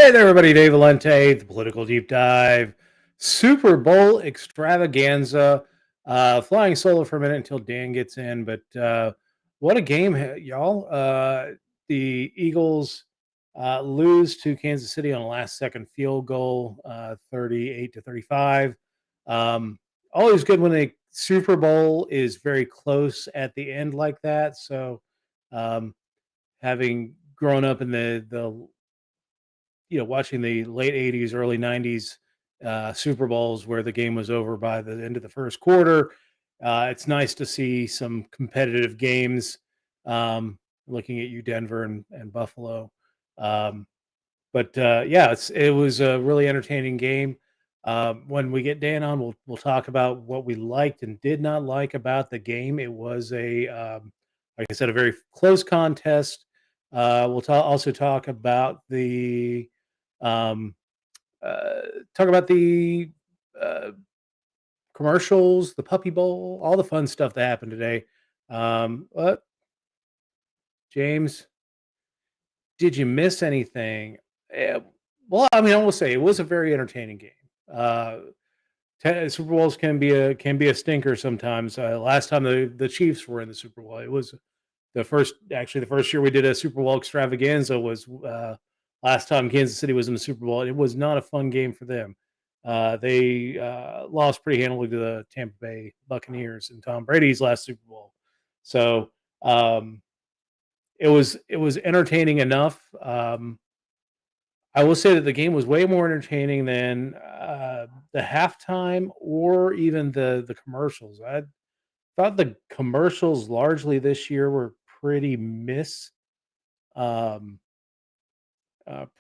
Hey there, everybody. Dave Valente, the Political Deep Dive, Super Bowl Extravaganza. Flying solo for a minute until Dan gets in, but what a game, y'all. The Eagles lose to Kansas City on a last second field goal, 38-35. Always good when a Super Bowl is very close at the end like that. So, um, having grown up in the watching the late '80s, early '90s Super Bowls where the game was over by the end of the first quarter. It's nice to see some competitive games. Um, Looking at you, Denver and Buffalo. Um, but yeah, it was a really entertaining game. When we get Dan on, we'll talk about what we liked and did not like about the game. It was like I said, a very close contest. Also talk about the um, uh, the uh, commercials, the Puppy Bowl, all the fun stuff that happened today. What, James? Did you miss anything? Eh, well, I mean, I will say it was a very entertaining game. Uh, Super Bowls can be a stinker sometimes. Last time the Chiefs were in the Super Bowl, it was the first year we did a Super Bowl extravaganza was last time Kansas City was in the Super Bowl. It was not a fun game for them. They lost pretty handily to the Tampa Bay Buccaneers in Tom Brady's last Super Bowl. So um, it was entertaining enough. I will say that the game was way more entertaining than the halftime or even the commercials. I thought the commercials largely this year were pretty miss. Um,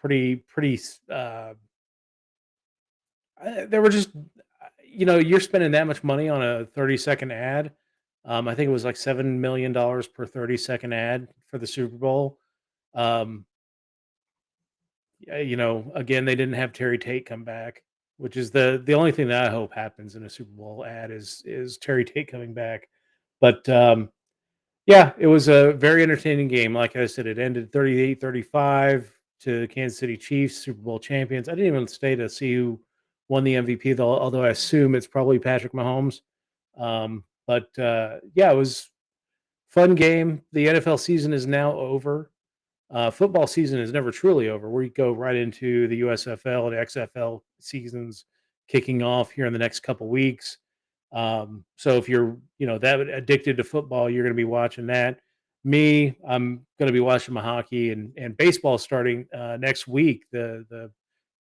pretty. They were just, you're spending that much money on a 30-second ad. I think it was like $7 million per 30-second ad for the Super Bowl. Um, again, they didn't have Terry Tate come back, which is the only thing that I hope happens in a Super Bowl ad is Terry Tate coming back. But yeah, it was a very entertaining game. Like I said, it ended 38-35 to Kansas City Chiefs, Super Bowl champions. I didn't even stay to see who won the MVP, though, although I assume it's probably Patrick Mahomes. But yeah, it was fun game. The NFL season is now over. Football season is never truly over. We go right into the USFL and XFL seasons kicking off here in the next couple weeks. So if you're, that addicted to football, you're going to be watching that. Me, I'm going to be watching my hockey and baseball starting next week. The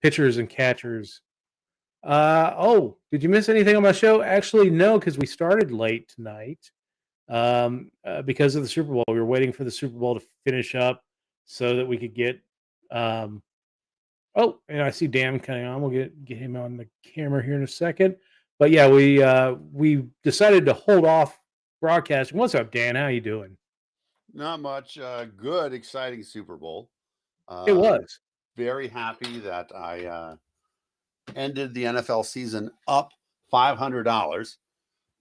pitchers and catchers. Oh, did you miss anything on my show? Actually, no, because we started late tonight because of the Super Bowl. We were waiting for the Super Bowl to finish up so that we could get. Um, oh, and I see Dan coming on. We'll get him on the camera here in a second. But yeah, we decided to hold off broadcasting. What's up, Dan? How you doing? Not much. Good, exciting Super Bowl. It was. Very happy that I ended the NFL season up $500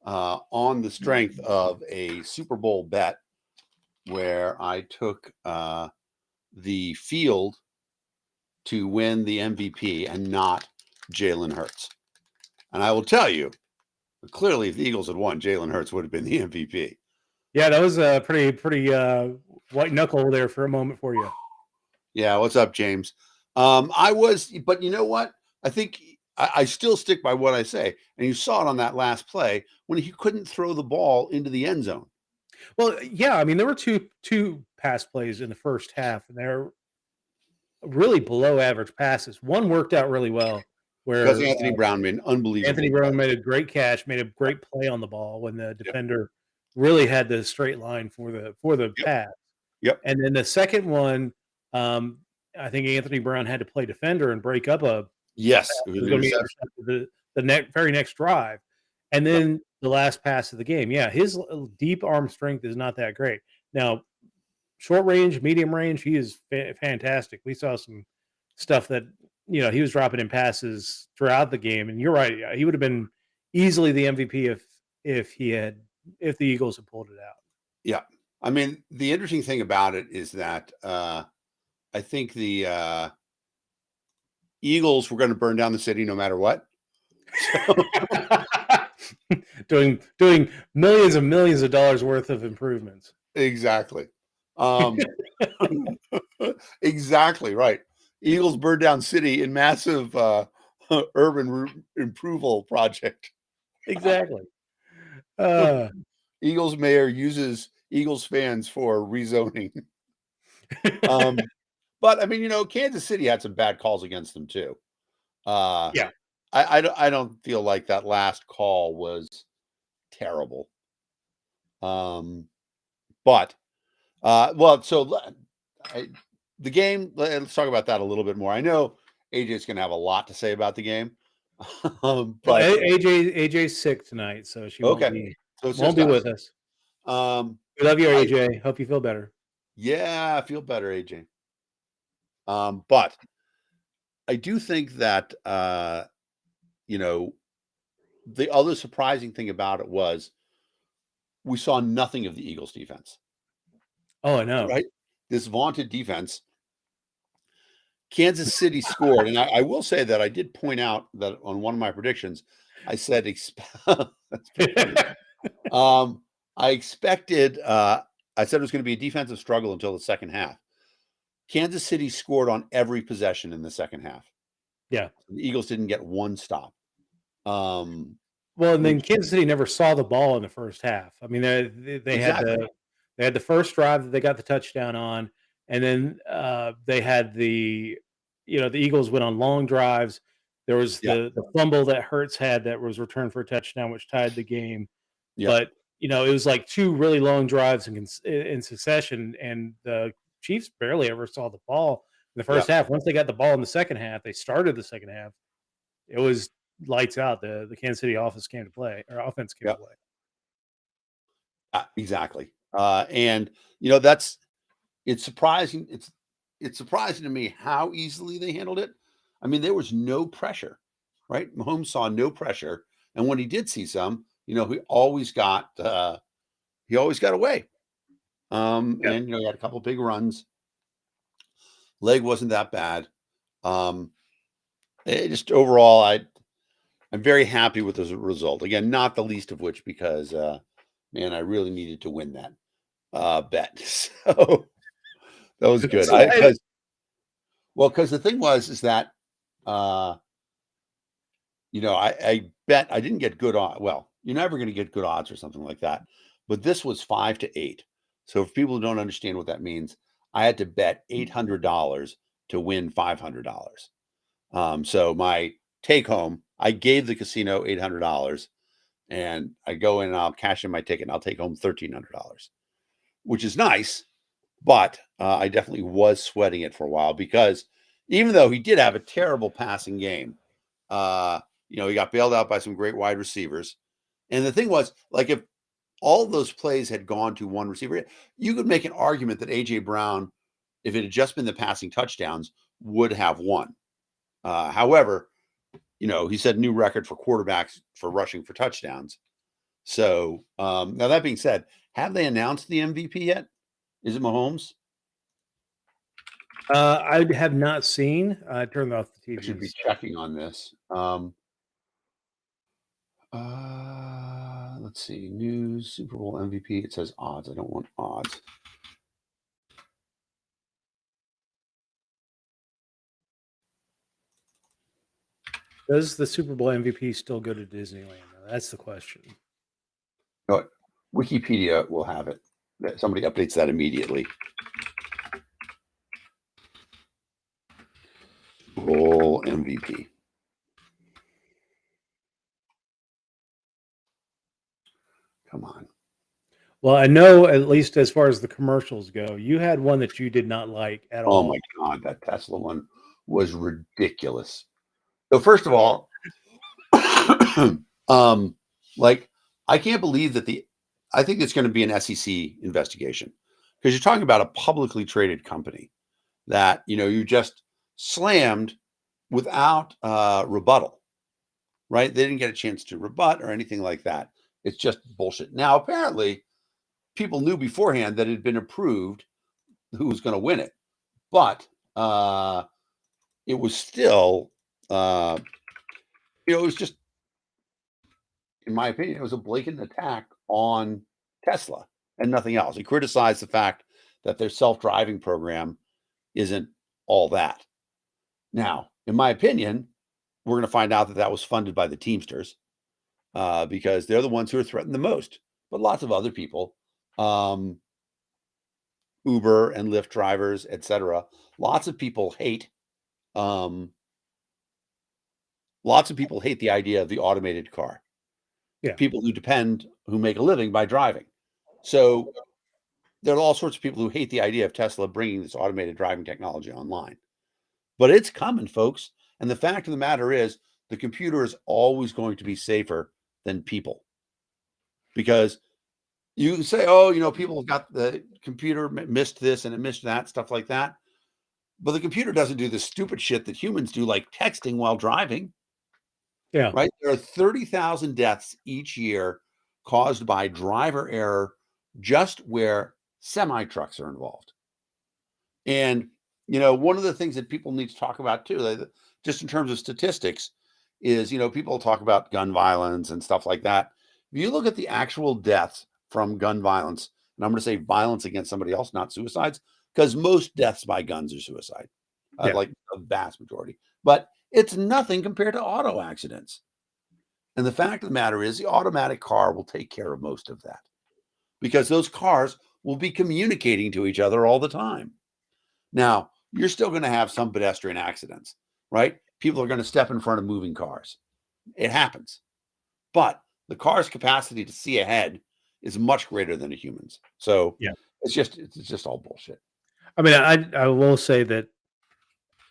on the strength of a Super Bowl bet where I took the field to win the MVP and not Jalen Hurts. And I will tell you, clearly, if the Eagles had won, Jalen Hurts would have been the MVP. Yeah, that was a pretty white knuckle there for a moment for you. Yeah, what's up, James? But you know what? I think I still stick by what I say. And you saw it on that last play when he couldn't throw the ball into the end zone. Well, yeah, I mean, there were two pass plays in the first half, and they're really below average passes. One worked out really well, Because where Anthony Brown made an unbelievable Anthony play. Brown made a great catch, made a great play on the ball when the Yep. defender really had the straight line for the Yep. pass. Yep. And then the second one, um, I think Anthony Brown had to play defender and break up a Yes. It it was was an going to be interception. intercepted the very next drive, and Yep. then the last pass of the game. Yeah, his deep arm strength is not that great. Now, short range, medium range, he is fantastic. We saw some stuff that he was dropping in passes throughout the game, and you're right. Yeah, he would have been easily the MVP if the Eagles had pulled it out. Yeah. I mean, the interesting thing about it is that I think the Eagles were going to burn down the city no matter what. So, doing millions and millions of dollars worth of improvements. exactly. Exactly right. Eagles burned down city in massive urban improval project. Exactly. Uh, Eagles mayor uses Eagles fans for rezoning. But I mean, Kansas City had some bad calls against them too. Uh, yeah. I don't feel like that last call was terrible. But the game. Let's talk about that a little bit more. I know AJ's going to have a lot to say about the game, Well, but AJ's sick tonight, so she won't okay, be so it's won't just be us. with us. Um, We love you, I AJ. Hope you feel better. Yeah, I feel better, AJ. But I do think that the other surprising thing about it was we saw nothing of the Eagles defense, Oh, I know. right? This vaunted defense. Kansas City scored, and I will say that I did point out that on one of my predictions, I said that's pretty funny. I expected I said it was going to be a defensive struggle until the second half. Kansas City scored on every possession in the second half. Yeah. The Eagles didn't get one stop. Well, and then Which Kansas City never saw the ball in the first half. I mean, they had exactly. the first drive that they got the touchdown on, and then they had the Eagles went on long drives. There was Yeah. the fumble that Hurts had that was returned for a touchdown, which tied the game. Yeah. But it was like two really long drives in succession, and the Chiefs barely ever saw the ball in the first Yeah. half. Once they got the ball in the second half, they started the second half. It was lights out. The Kansas City offense came to play. Yeah. Exactly. And that's it's surprising. It's surprising to me how easily they handled it. I mean, there was no pressure, right? Mahomes saw no pressure, and when he did see some, he always got away. Yeah. And he had a couple big runs. Leg wasn't that bad. Just overall, I'm very happy with the result. Again, not the least of which because man, I really needed to win that bet. So that was good. So Because the thing was is that uh I bet I didn't get good odds. Well, you're never going to get good odds or something like that. But this was 5-8. So if people don't understand what that means, I had to bet $800 to win $500. So my take home, I gave the casino $800 and I go in and I'll cash in my ticket and I'll take home $1,300, which is nice. But I definitely was sweating it for a while because even though he did have a terrible passing game, he got bailed out by some great wide receivers. And the thing was, like, if all those plays had gone to one receiver, you could make an argument that A.J. Brown, if it had just been the passing touchdowns, would have won. However, he set a new record for quarterbacks for rushing for touchdowns. So now that being said, have they announced the MVP yet? Is it Mahomes? I have not seen. I turned off the I should TV. be So. checking on this. Let's see. News, Super Bowl MVP. It says odds. I don't want odds. Does the Super Bowl MVP still go to Disneyland? That's the question. No, Wikipedia will have it. Somebody updates that immediately. Bowl MVP. Come on. Well, I know at least as far as the commercials go, you had one that you did not like at Oh all. my God, that Tesla one was ridiculous. So first of all, like I can't believe that I think it's going to be an SEC investigation because you're talking about a publicly traded company that you just slammed without rebuttal, right? They didn't get a chance to rebut or anything like that. It's just bullshit. Now, apparently, people knew beforehand that it had been approved who was going to win it, but it was still, it was just, in my opinion, it was a blatant attack on Tesla and nothing else. He criticized the fact that their self-driving program isn't all that. Now, in my opinion, we're going to find out that that was funded by the Teamsters because they're the ones who are threatened the most. But lots of other people, Uber and Lyft drivers, etc. Lots of people hate. Lots of people hate the idea of the automated car. Yeah. People who make a living by driving. So there are all sorts of people who hate the idea of Tesla bringing this automated driving technology online. But it's coming, folks. And the fact of the matter is, the computer is always going to be safer than people. Because you can say, oh, people have got the computer missed this and it missed that, stuff like that. But the computer doesn't do the stupid shit that humans do, like texting while driving. Yeah. Right? There are 30,000 deaths each year caused by driver error just where semi-trucks are involved. And, one of the things that people need to talk about too, just in terms of statistics, is, people talk about gun violence and stuff like that. If you look at the actual deaths from gun violence, and I'm going to say violence against somebody else, not suicides, because most deaths by guns are suicide, like a vast majority. But it's nothing compared to auto accidents. And the fact of the matter is, the automatic car will take care of most of that because those cars will be communicating to each other all the time. Now, you're still going to have some pedestrian accidents, right? People are going to step in front of moving cars. It happens. But the car's capacity to see ahead is much greater than a human's. So it's just all bullshit. I mean, I will say that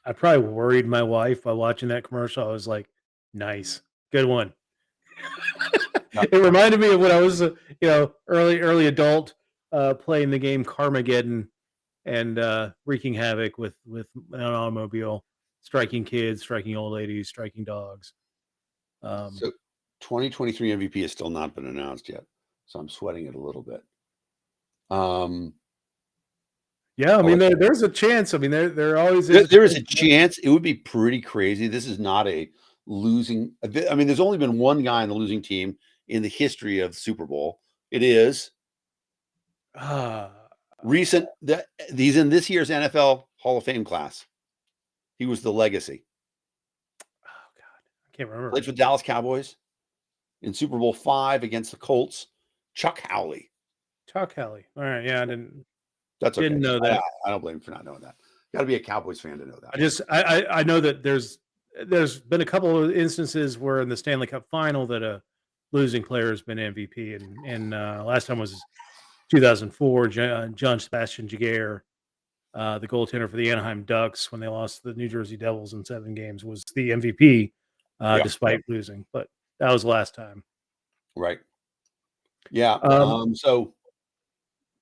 I probably worried my wife by watching that commercial. I was like, nice, good one. It reminded me of when I was, early adult, playing the game Carmageddon and wreaking havoc with an automobile, striking kids, striking old ladies, striking dogs. So 2023 MVP has still not been announced yet, so I'm sweating it a little bit. Yeah, I mean, there's a chance. I mean, there always is. is. There is a chance. It would be pretty crazy. This is not a losing. I mean, there's only been one guy in the losing team in the history of the Super Bowl. It is recent. He's in this year's NFL Hall of Fame class. He was the legacy. Oh God, I can't remember. Played for Dallas Cowboys in Super Bowl V against the Colts. Chuck Howley. Chuck Howley. All right, yeah, I didn't. That's okay. Didn't know that. I don't blame him for not knowing that. Got to be a Cowboys fan to know that. I know that there's been a couple of instances where in the Stanley Cup final that a losing player has been MVP, and last time was 2004. John Sebastian Jaguar, the goaltender for the Anaheim Ducks, when they lost to the New Jersey Devils in 7 games, was the MVP despite losing. But that was the last time. Right. Yeah. So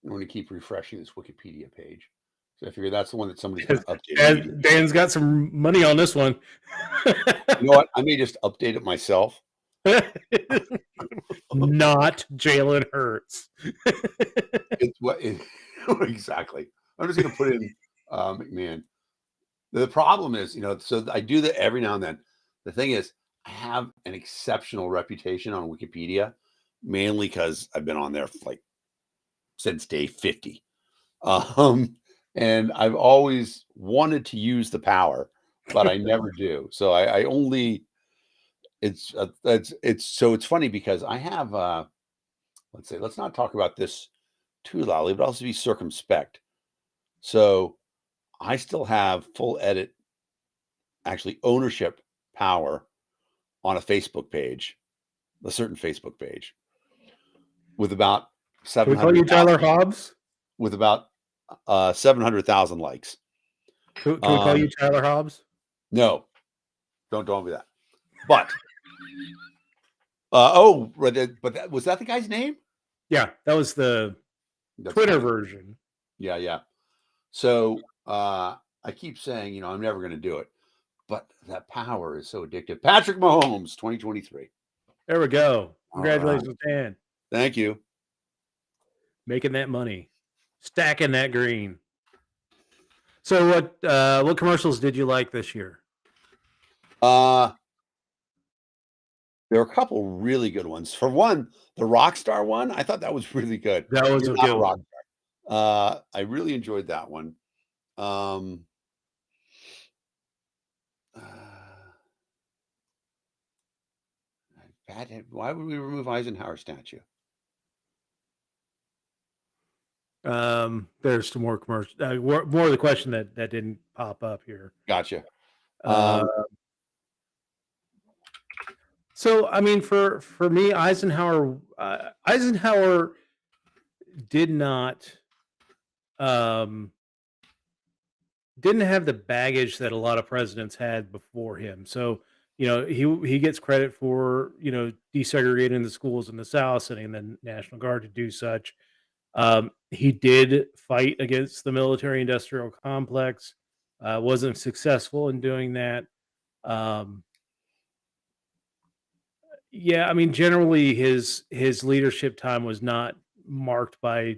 I'm going to keep refreshing this Wikipedia page. So I figure that's the one that somebody's going to update. Dan's got some money on this one. You know what? I may just update it myself. Not Jalen Hurts. It's what exactly. I'm just going to put in McMahon. The problem is, so I do that every now and then. The thing is, I have an exceptional reputation on Wikipedia, mainly because I've been on there since day 50. And I've always wanted to use the power, but I never do. So I only It's funny because I have let's not talk about this too loudly, but also be circumspect. So I still have full edit, actually ownership power on a Facebook page, a certain Facebook page, with about Can we call you Tyler 700,000 Hobbs? with about 700,000 likes. Can we call you Tyler Hobbs? No, don't be that. But but was that the guy's name? Yeah, that was the That's Twitter funny. version. Yeah. So I keep saying, I'm never going to do it, but that power is so addictive. Patrick Mahomes, 2023. There we go. All right. Congratulations, Dan. Thank you. Making that money, stacking that green. So what commercials did you like this year? There were a couple really good ones. For one, the Rockstar one, I thought that was really good. That was You're a not good one. I really enjoyed that one. Why would we remove Eisenhower statue? There's some more commercials. More of the question that didn't pop up here. Gotcha. So I mean, for me, Eisenhower did not didn't have the baggage that a lot of presidents had before him. So he gets credit for desegregating the schools in the South, sending the National Guard to do such. He did fight against the military-industrial complex. Wasn't successful in doing that. Yeah, I mean, generally his leadership time was not marked by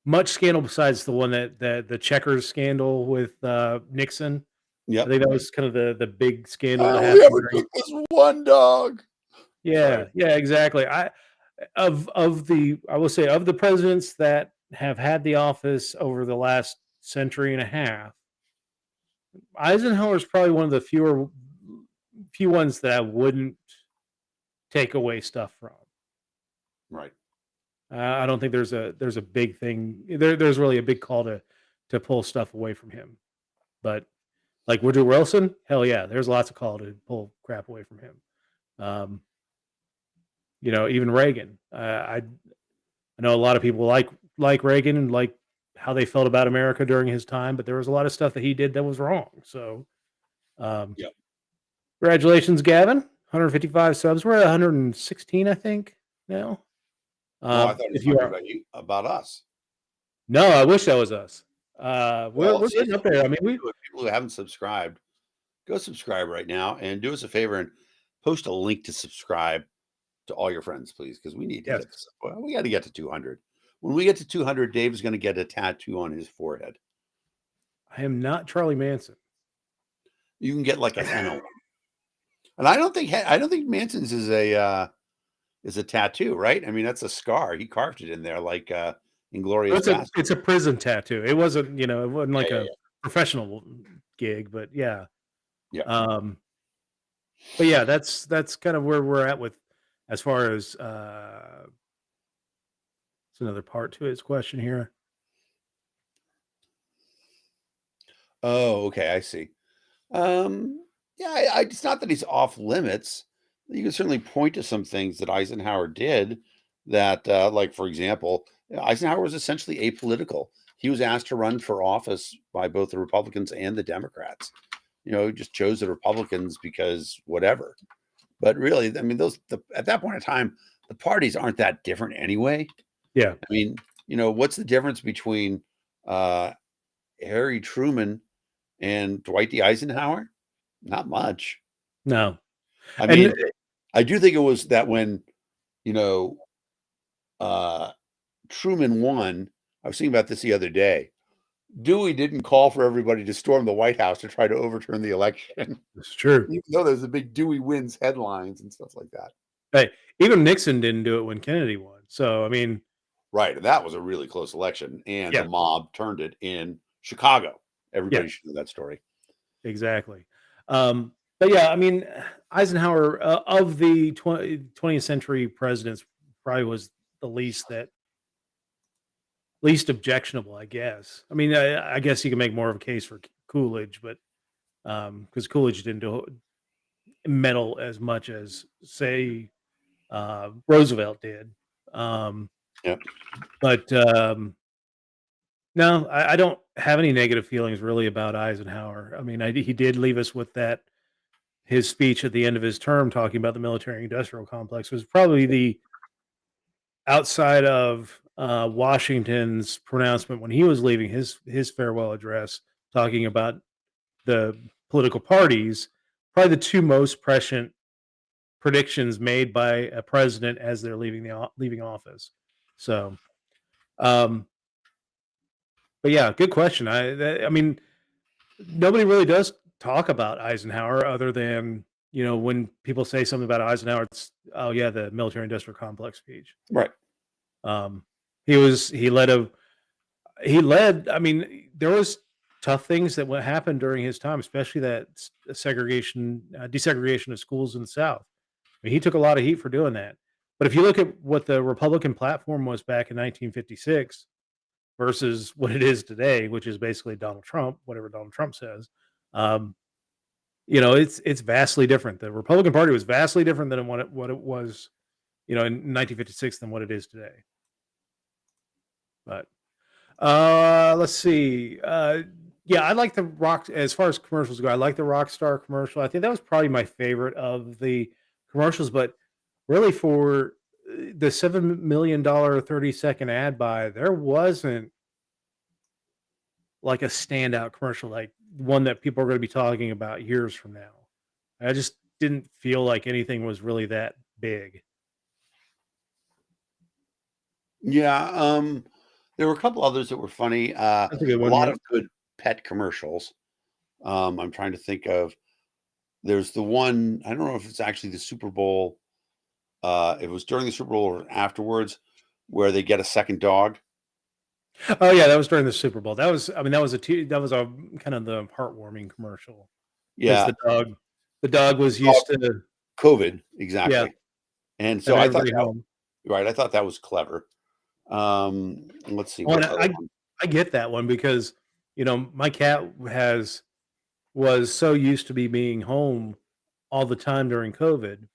much scandal besides the one that the checkers scandal with Nixon. I Yep. think that was kind of the big scandal that We happened. ever took this one dog. Yeah, Right. yeah, exactly. I will say of the presidents that have had the office over the last century and a half, Eisenhower is probably one of the few ones that I wouldn't take away stuff from. Right. I don't think there's a big thing. There's really a big call to pull stuff away from him. But like Woodrow Wilson, hell yeah, there's lots of call to pull crap away from him. Even Reagan. I know a lot of people like Reagan and like how they felt about America during his time, but there was a lot of stuff that he did that was wrong. So, Yep. Congratulations, Gavin. 155 subs. We're at 116, I think now. I thought it was talking about us. No, I wish that was us. We're getting up there. I mean, people who haven't subscribed, go subscribe right now and do us a favor and post a link to subscribe to all your friends, please, because we need to get this. Well, we got to get to 200. When we get to 200, Dave's going to get a tattoo on his forehead. I am not Charlie Manson. You can get like a henna one. And I don't think Manson's is a tattoo, right? I mean, that's a scar. He carved it in there like Inglorious Bastards. It's a prison tattoo. It wasn't, it wasn't like a professional gig, but yeah. Yeah. But yeah, that's kind of where we're at with as far as it's another part to his question here. Oh, okay, I see. Yeah, it's not that he's off limits. You can certainly point to some things that Eisenhower did that, like, for example, Eisenhower was essentially apolitical. He was asked to run for office by both the Republicans and the Democrats. He just chose the Republicans because whatever. But really, I mean, at that point in time, the parties aren't that different anyway. Yeah. I mean, what's the difference between Harry Truman and Dwight D. Eisenhower? Not much. No. I mean, I do think it was that when, Truman won, I was thinking about this the other day. Dewey didn't call for everybody to storm the White House to try to overturn the election. It's true. Even though there's a big Dewey wins headlines and stuff like that. Hey, even Nixon didn't do it when Kennedy won. So, I mean. Right. And that was a really close election. And the mob turned it in Chicago. Everybody should know that story. Exactly. But yeah, I mean, Eisenhower, of the 20th century presidents, probably was the least objectionable, I guess. I mean, I guess you can make more of a case for Coolidge, but because Coolidge didn't meddle as much as, say, Roosevelt did. Um, Yeah. but no, I don't have any negative feelings really about Eisenhower. I mean, he did leave us with that his speech at the end of his term talking about the military industrial complex was probably the outside of Washington's pronouncement when he was leaving his farewell address, talking about the political parties, probably the two most prescient predictions made by a president as they're leaving office. So, um, but yeah, good question. I mean, nobody really does talk about Eisenhower other than when people say something about Eisenhower, it's oh yeah, the military industrial complex speech. Right. Um, he led. I mean, there was tough things that would happen during his time, especially that desegregation of schools in the South. I mean, he took a lot of heat for doing that. But if you look at what the Republican platform was back in 1956 versus what it is today, which is basically Donald Trump, whatever Donald Trump says, um, it's vastly different. The Republican Party was vastly different than what it was, in 1956 than what it is today. But let's see. Yeah, I like the rock as far as commercials go. I like the Rockstar commercial. I think that was probably my favorite of the commercials. But really, for the $7 million 30-second ad buy, there wasn't like a standout commercial, like one that people are going to be talking about years from now. I just didn't feel like anything was really that big. Yeah. There were a couple others that were funny. That's a good A one. lot Yeah. of good pet commercials. I'm trying to think of. There's the one. I don't know if it's actually the Super Bowl. It was during the Super Bowl or afterwards, where they get a second dog. Oh yeah, that was during the Super Bowl. I mean, that was a kind of the heartwarming commercial because Yeah, the dog was dog used to, COVID yeah, exactly. And so having I thought everybody that home. right. I thought that was clever. Let's see Oh, and what other one. I get that one because my cat was so used to being home all the time during COVID,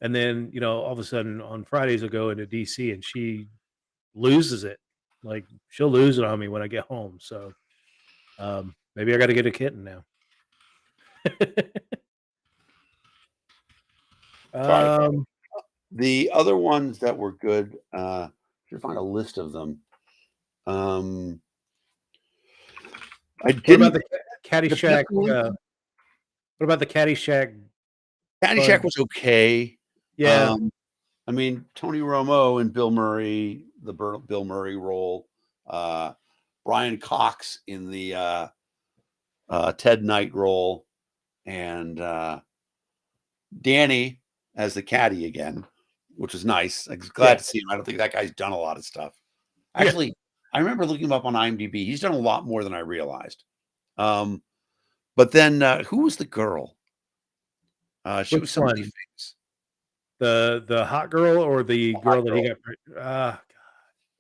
and then all of a sudden on Fridays I go into DC and she loses it. Like she'll lose it on me when I get home. So maybe I got to get a kitten now. Try to um, the other ones that were good. Should find a list of them. Um, I what about didn't. the The pet Caddyshack? one. What about the Caddyshack Caddyshack Bud? was okay. Yeah, Um, I mean, Tony Romo and Bill Murray, the Bill Murray role, uh, Brian Cox in the Ted Knight role, and Danny as the caddy again, which was nice. I was glad yeah, to see him. I don't think that guy's done a lot of stuff. yeah. Actually, I remember looking him up on IMDb. He's done a lot more than I realized. Um, but then who was the girl? She Which was somebody one? famous. The hot girl or the The hot girl that he girl. got?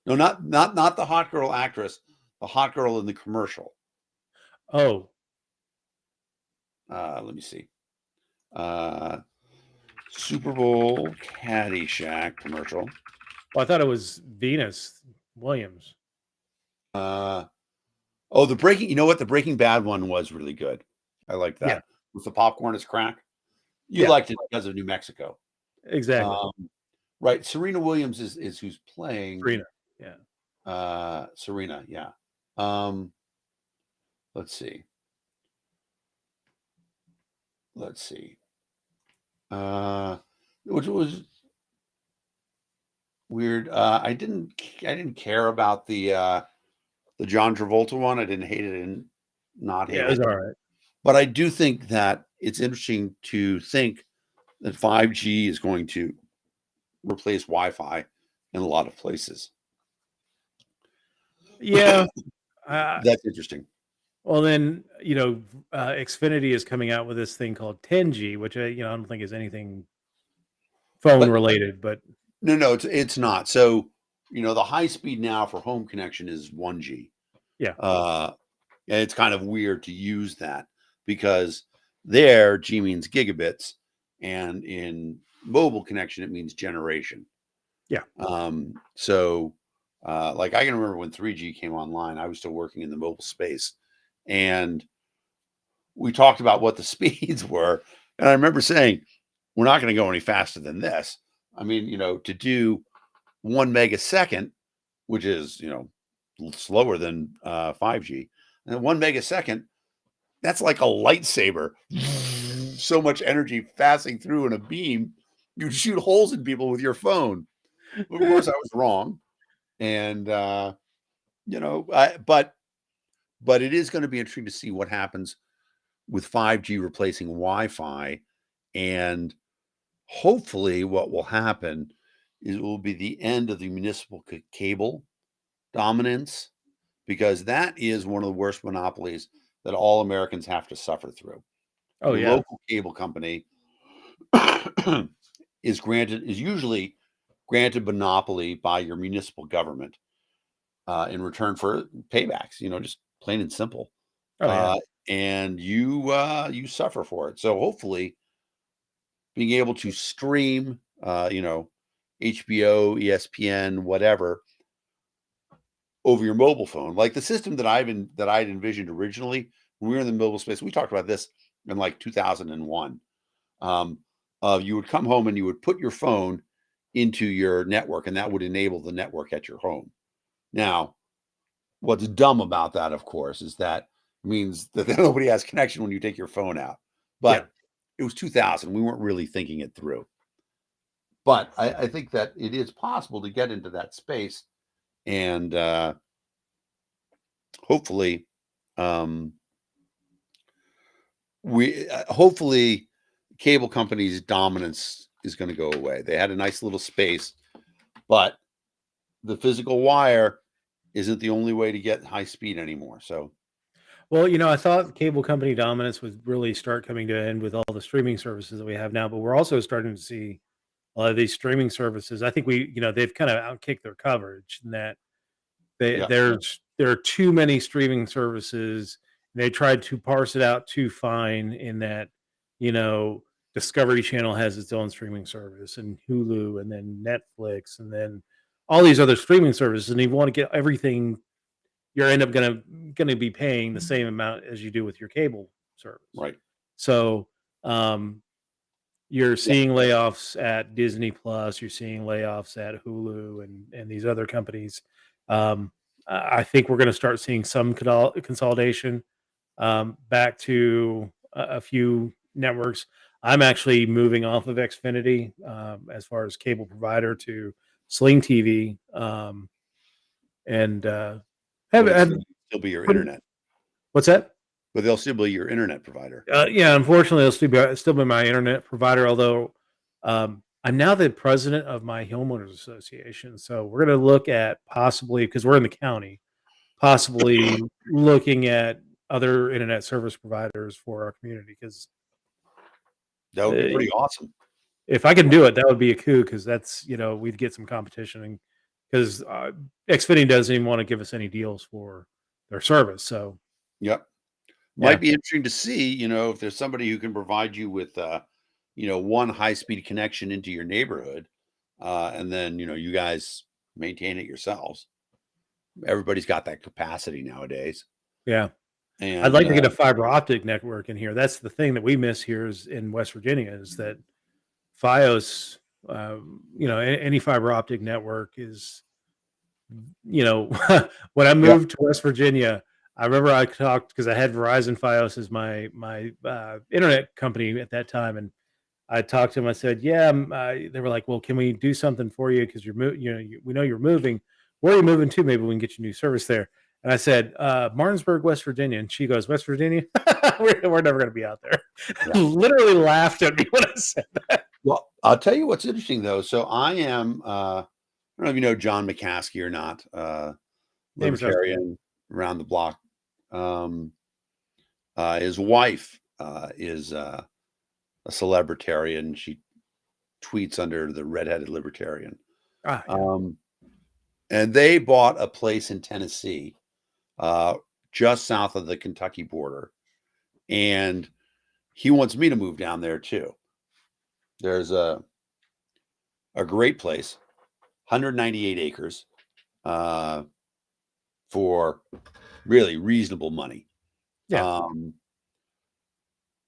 No, not the hot girl actress. The hot girl in the commercial. Oh, Let me see. Super Bowl Caddyshack commercial. well, I thought it was Venus Williams. Uh, oh, the Breaking. You know what? The Breaking Bad one was really good. I like Yeah, that with the popcorn is crack. You yeah, liked it because of New Mexico, exactly. um, right? Serena Williams is who's playing Serena. Yeah. Serena. Yeah. Um, let's see. Let's see. Which was weird. I didn't care about the John Travolta one. I didn't hate it and not Yeah, hate it was it. all right. But I do think that it's interesting to think that 5G is going to replace Wi-Fi in a lot of places. Yeah. Uh, That's interesting. Well, then, Xfinity is coming out with this thing called 10G, which I don't think is anything phone But related, but no, it's not. So, the high speed now for home connection is 1G. yeah. Uh, and it's kind of weird to use that because there G means gigabits, and in mobile connection it means generation. Yeah. So, like I can remember when 3G came online, I was still working in the mobile space, and we talked about what the speeds were. And I remember saying, we're not going to go any faster than this. I mean, to do 1 megasecond, which is, slower than 5G, and 1 megasecond, that's like a lightsaber. So much energy passing through in a beam, you'd shoot holes in people with your phone. Of course, I was wrong. And, but it is going to be interesting to see what happens with 5G replacing Wi-Fi. And hopefully what will happen is it will be the end of the municipal cable dominance, because that is one of the worst monopolies that all Americans have to suffer through. Oh Your yeah. local cable company is usually granted monopoly by your municipal government in return for paybacks, just plain and simple. Oh yeah. And you suffer for it. So hopefully being able to stream, HBO, ESPN, whatever, over your mobile phone, like the system that I'd envisioned originally when we were in the mobile space. We talked about this in like 2001. Um, you would come home and you would put your phone into your network, and that would enable the network at your home. Now, what's dumb about that, of course, is that means that nobody has connection when you take your phone out. Yeah. But it was 2000. We weren't really thinking it through. But I think that it is possible to get into that space, and hopefully, um, hopefully cable companies' dominance is going to go away. They had a nice little space, but the physical wire isn't the only way to get high speed anymore. So, Well, I thought cable company dominance would really start coming to an end with all the streaming services that we have now, but we're also starting to see a lot of these streaming services. I think they've kind of outkicked their coverage in that yeah, there are too many streaming services. And they tried to parse it out too fine in that, you know, Discovery Channel has its own streaming service and Hulu and then Netflix and then all these other streaming services. And you want to get everything, you're end up gonna be paying the same amount as you do with your cable service. right. So you're Yeah, seeing layoffs at Disney Plus, you're seeing layoffs at Hulu and these other companies. I think we're going to start seeing some consolidation back to a few networks. I'm actually moving off of Xfinity as far as cable provider to Sling TV, and but it's have still be your internet. what's that? But they'll still be your internet provider. Yeah, unfortunately, it'll still be my internet provider. Although I'm now the president of my homeowners association, so we're going to look at possibly because we're in the county, possibly looking at other internet service providers for our community. Because That would be uh, pretty awesome. if I can do it, that would be a coup. Because that's we'd get some competition, and because Xfinity doesn't even want to give us any deals for their service. So Yep. yeah, Might be interesting to see, if there's somebody who can provide you with, one high speed connection into your neighborhood, and then you guys maintain it yourselves. Everybody's got that capacity nowadays, yeah. I'd and like to get a fiber optic network in here. That's the thing that we miss here is in West Virginia is that FiOS, any fiber optic network is, when I yep, moved to West Virginia, I remember I talked because I had Verizon FiOS as my internet company at that time, and I talked to them. I said, "Yeah." They were like, "Well, can we do something for you? Because we know you're moving. Where are you moving to? Maybe we can get you new service there." And I said, "Martinsburg, West Virginia." And she goes, "West Virginia? we're never going to be out there." yeah. Literally laughed at me when I said that. Well, I'll tell you what's interesting though. So I am, I don't know if you know John McCaskey or not, Name sounds familiar. libertarian around the block. Um, His wife is a celebritarian. She tweets under the redheaded libertarian. Ah, yeah. Um, and they bought a place in Tennessee, just south of the Kentucky border. And he wants me to move down there too. There's a great place, 198 acres, for really reasonable money. Yeah.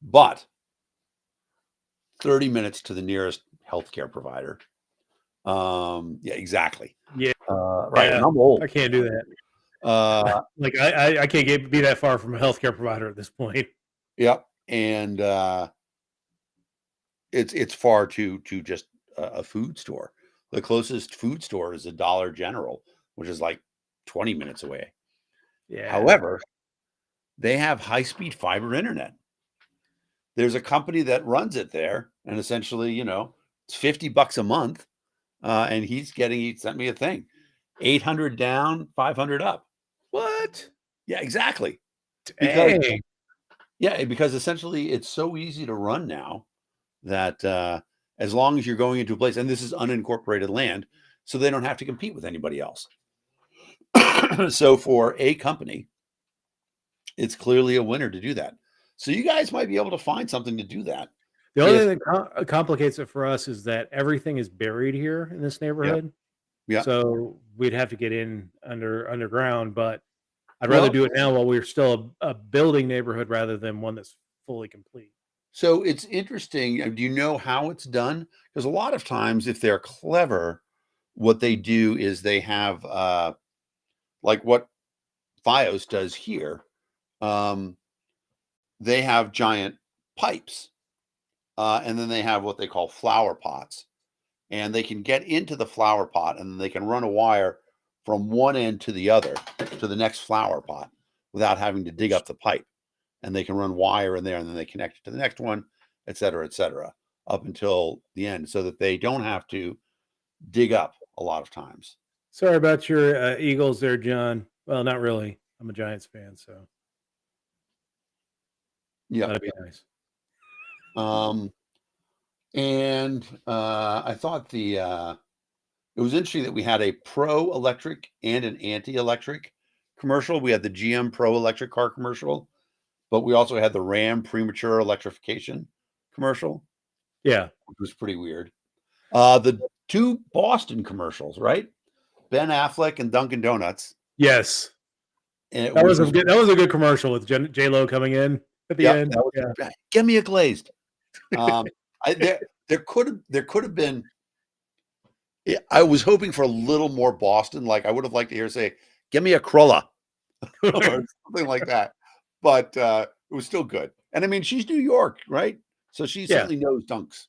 But 30 minutes to the nearest healthcare provider. Yeah, exactly. Yeah. Right. And I'm old. I can't do that. Like I can't be that far from a healthcare provider at this point. Yep. And it's far to just a food store. The closest food store is a Dollar General, which is like 20 minutes away. Yeah. However, they have high-speed fiber internet. There's a company that runs it there, and essentially, it's $50 a month. And he sent me a thing, 800 down, 500 up. What? Yeah, exactly. Dang. Because essentially it's so easy to run now that as long as you're going into a place, and this is unincorporated land, so they don't have to compete with anybody else. So for a company, it's clearly a winner to do that. So you guys might be able to find something to do that. The only thing that complicates it for us is that everything is buried here in this neighborhood. Yeah. So we'd have to get in underground, but I'd rather do it now while we're still a building neighborhood rather than one that's fully complete. So it's interesting. Do you know how it's done? Because a lot of times, if they're clever, what they do is they have like what Fios does here. They have giant pipes, and then they have what they call flower pots, and they can get into the flower pot, and they can run a wire from one end to the other to the next flower pot without having to dig up the pipe. And they can run wire in there, and then they connect it to the next one, et cetera, up until the end, so that they don't have to dig up a lot of times. Sorry about your Eagles there, John. Well, not really. I'm a Giants fan, so Yeah, that'd be nice. And I thought it was interesting that we had a pro electric and an anti-electric commercial. We had the GM pro electric car commercial, but we also had the Ram premature electrification commercial. Yeah, which was pretty weird. The two Boston commercials, right? Ben Affleck and Dunkin' Donuts. Yes, And that was a good commercial with J Lo coming in at the end. Give me a glazed. There could have been. I was hoping for a little more Boston. Like I would have liked to hear say, "Give me a Crulla," or something like that. But it was still good. And I mean, she's New York, right? So she certainly knows dunks.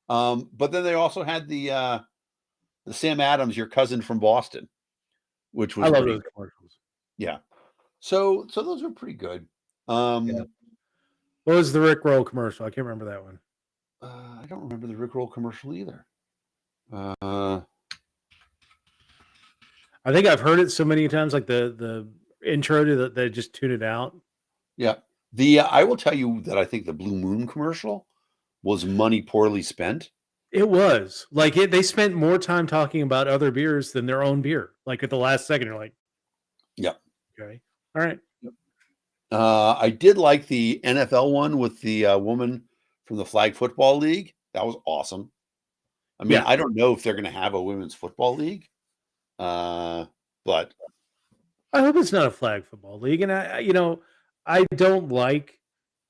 But then they also had the Sam Adams, your cousin from Boston, which was I love those commercials. Yeah. So those were pretty good. What was the Rick Roll commercial? I can't remember that one. I don't remember the Rick Roll commercial either. I think I've heard it so many times, like the intro to that they just tune it out. Yeah. I will tell you that I think the Blue Moon commercial was money poorly spent. It was like they spent more time talking about other beers than their own beer. Like at the last second, you're like, yeah, okay, all right. I did like the NFL one with the woman from the Flag Football League. That was awesome. I mean, I don't know if they're going to have a women's football league, but I hope it's not a flag football league. And I don't like,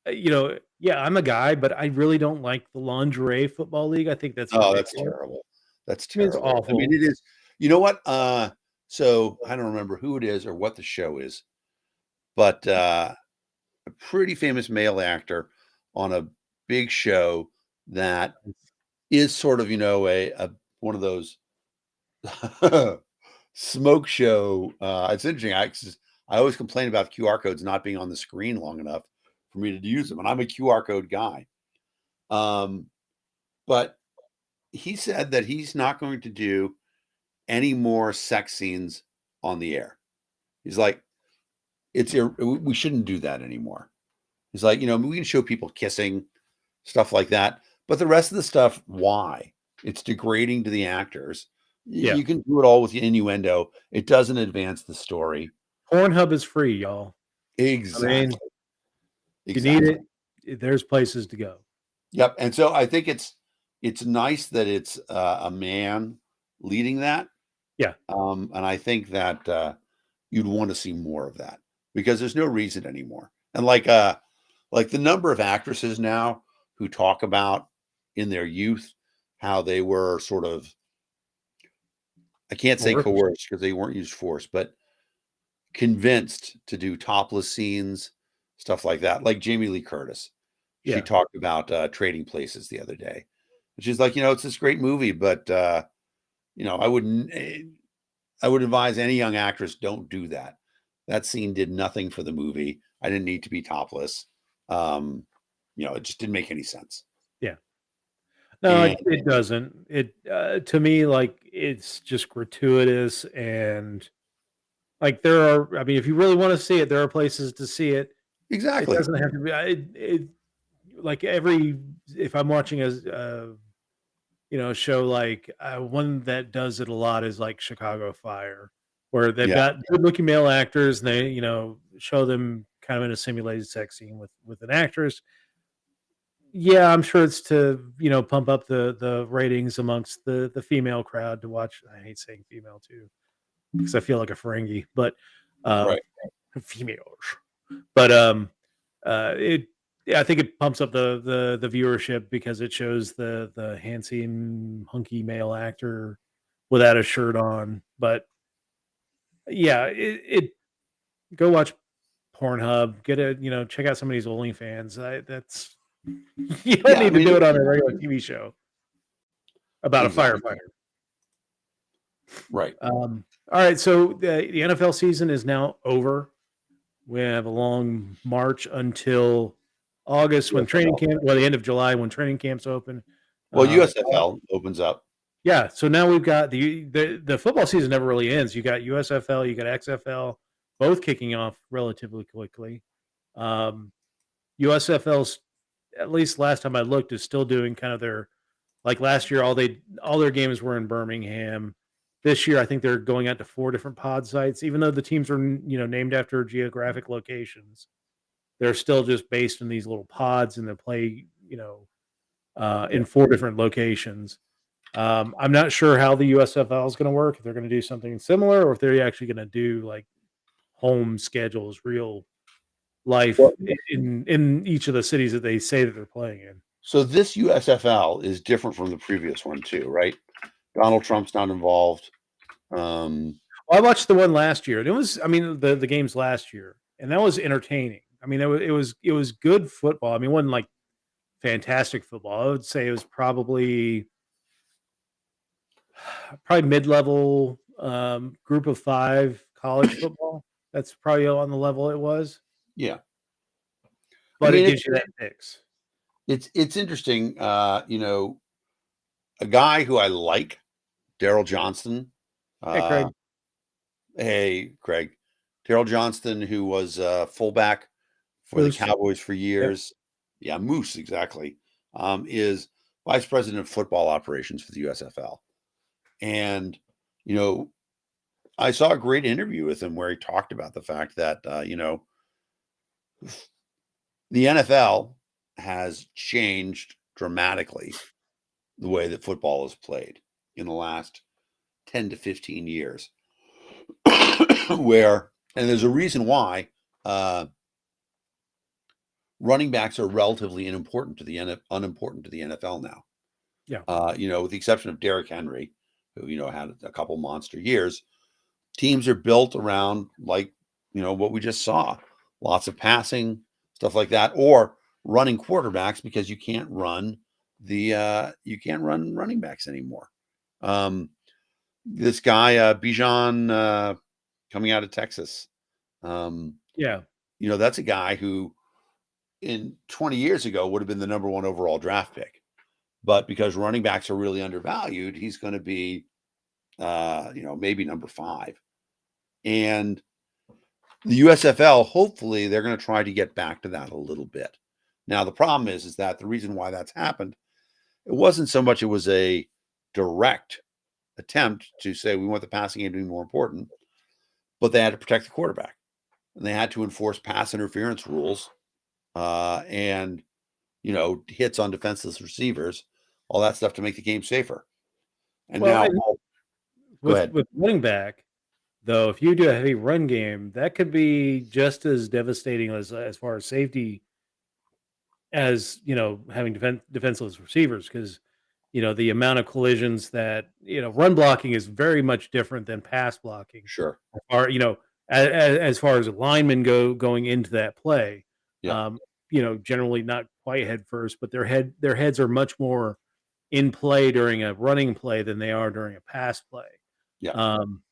I'm a guy, but I really don't like the lingerie football league. I think that's that's terrible. That's terrible. It's awful. I mean, it is. You know what? So I don't remember who it is or what the show is, but a pretty famous male actor on a big show that is sort of, a one of those smoke show. It's interesting. I always complain about QR codes not being on the screen long enough for me to use them, and I'm a QR code guy. But he said that he's not going to do any more sex scenes on the air. He's like, we shouldn't do that anymore. He's like, we can show people kissing, stuff like that, but the rest of the stuff, why? It's degrading to the actors. Yeah. You can do it all with innuendo. It doesn't advance the story. Pornhub is free, y'all. I mean, Exactly. if you need Exactly. it, there's places to go. Yep. And so I think it's nice that it's a man leading that. Yeah. And I think that you'd want to see more of that because there's no reason anymore. And like the number of actresses now who talk about in their youth how they were sort of, I can't say Or coerced because they weren't used force, but convinced to do topless scenes, stuff like that. Like Jamie Lee Curtis, she yeah. talked about Trading Places the other day. She's like, it's this great movie, but I would advise any young actress don't do that. That scene did nothing for the movie. I didn't need to be topless. It just didn't make any sense. Yeah. No, And it doesn't. It to me, like, it's just gratuitous, and like there are. I mean, if you really want to see it, there are places to see it. It exactly. doesn't have to be. Like every if I'm watching a show like one that does it a lot is like Chicago Fire, where they've Yeah. got good looking male actors, and they show them kind of in a simulated sex scene with an actress. Yeah, I'm sure it's to pump up the ratings amongst the female crowd to watch. I hate saying female too because I feel like a Ferengi, but um, Right. females. But it yeah, I think it pumps up the viewership because it shows the handsome hunky male actor without a shirt on. But yeah, it go watch Pornhub, get a check out some of these OnlyFans. That's you don't Yeah. I need to mean, do it on a regular TV show about a exactly. firefighter. Right. All right, so the NFL season is now over. We have a long March until August when training USFL. camp. Well, the end of July when training camps open. Well, Um, USFL opens up. yeah, so now we've got the football season never really ends. You got USFL, you got XFL, both kicking off relatively quickly. Um, USFL's at least last time I looked is still doing kind of their like last year. All their games were in Birmingham. This year, I think they're going out to 4 different pod sites, even though the teams are named after geographic locations. They're still just based in these little pods, and they play Yeah. in 4 different locations. I'm not sure how the USFL is going to work. If they're going to do something similar, or if they're actually going to do like home schedules, real life Well, in each of the cities that they say that they're playing in. so this USFL is different from the previous one too, right? Donald Trump's not involved. Um, Well, I watched the one last year, and it was, I mean, the games last year, and that was entertaining. I mean, it was good football. I mean, it wasn't like fantastic football. I would say it was probably mid-level group of 5 college football. That's probably on the level it was, yeah. I but it mean, gives you that mix. it's interesting. A guy who I like, Daryl Johnston. Hey, Uh, Craig. hey, Craig. Daryl Johnston, who was fullback for the Moose. Cowboys for Yep. years. Yeah, Moose, exactly. Is vice president of football operations for the USFL. And, you know, I saw a great interview with him where he talked about the fact that, the NFL has changed dramatically the way that football is played in the last 10 to 15 years. And there's a reason why running backs are relatively unimportant to the NFL now. Yeah. With the exception of Derrick Henry, who, had a couple monster years, teams are built around what we just saw. Lots of passing, stuff like that, or running quarterbacks because you can't run running backs anymore. This guy, Bijan, coming out of Texas, Yeah. that's a guy who in 20 years ago would have been the number 1 overall draft pick. But because running backs are really undervalued, he's going to be, maybe number 5. And The USFL, hopefully, they're going to try to get back to that a little bit. Now, the problem is that the reason why that's happened, it wasn't so much it was a direct attempt to say we want the passing game to be more important, but they had to protect the quarterback and they had to enforce pass interference rules and hits on defenseless receivers, all that stuff to make the game safer. And Well, now, and go with ahead. running back, though, if you do a heavy run game, that could be just as devastating as far as safety as having defenseless receivers because the amount of collisions that run blocking is very much different than pass blocking, Sure. or as far as linemen going into that play. Yeah. Um, generally not quite head first, but their heads are much more in play during a running play than they are during a pass play. Yeah. Um,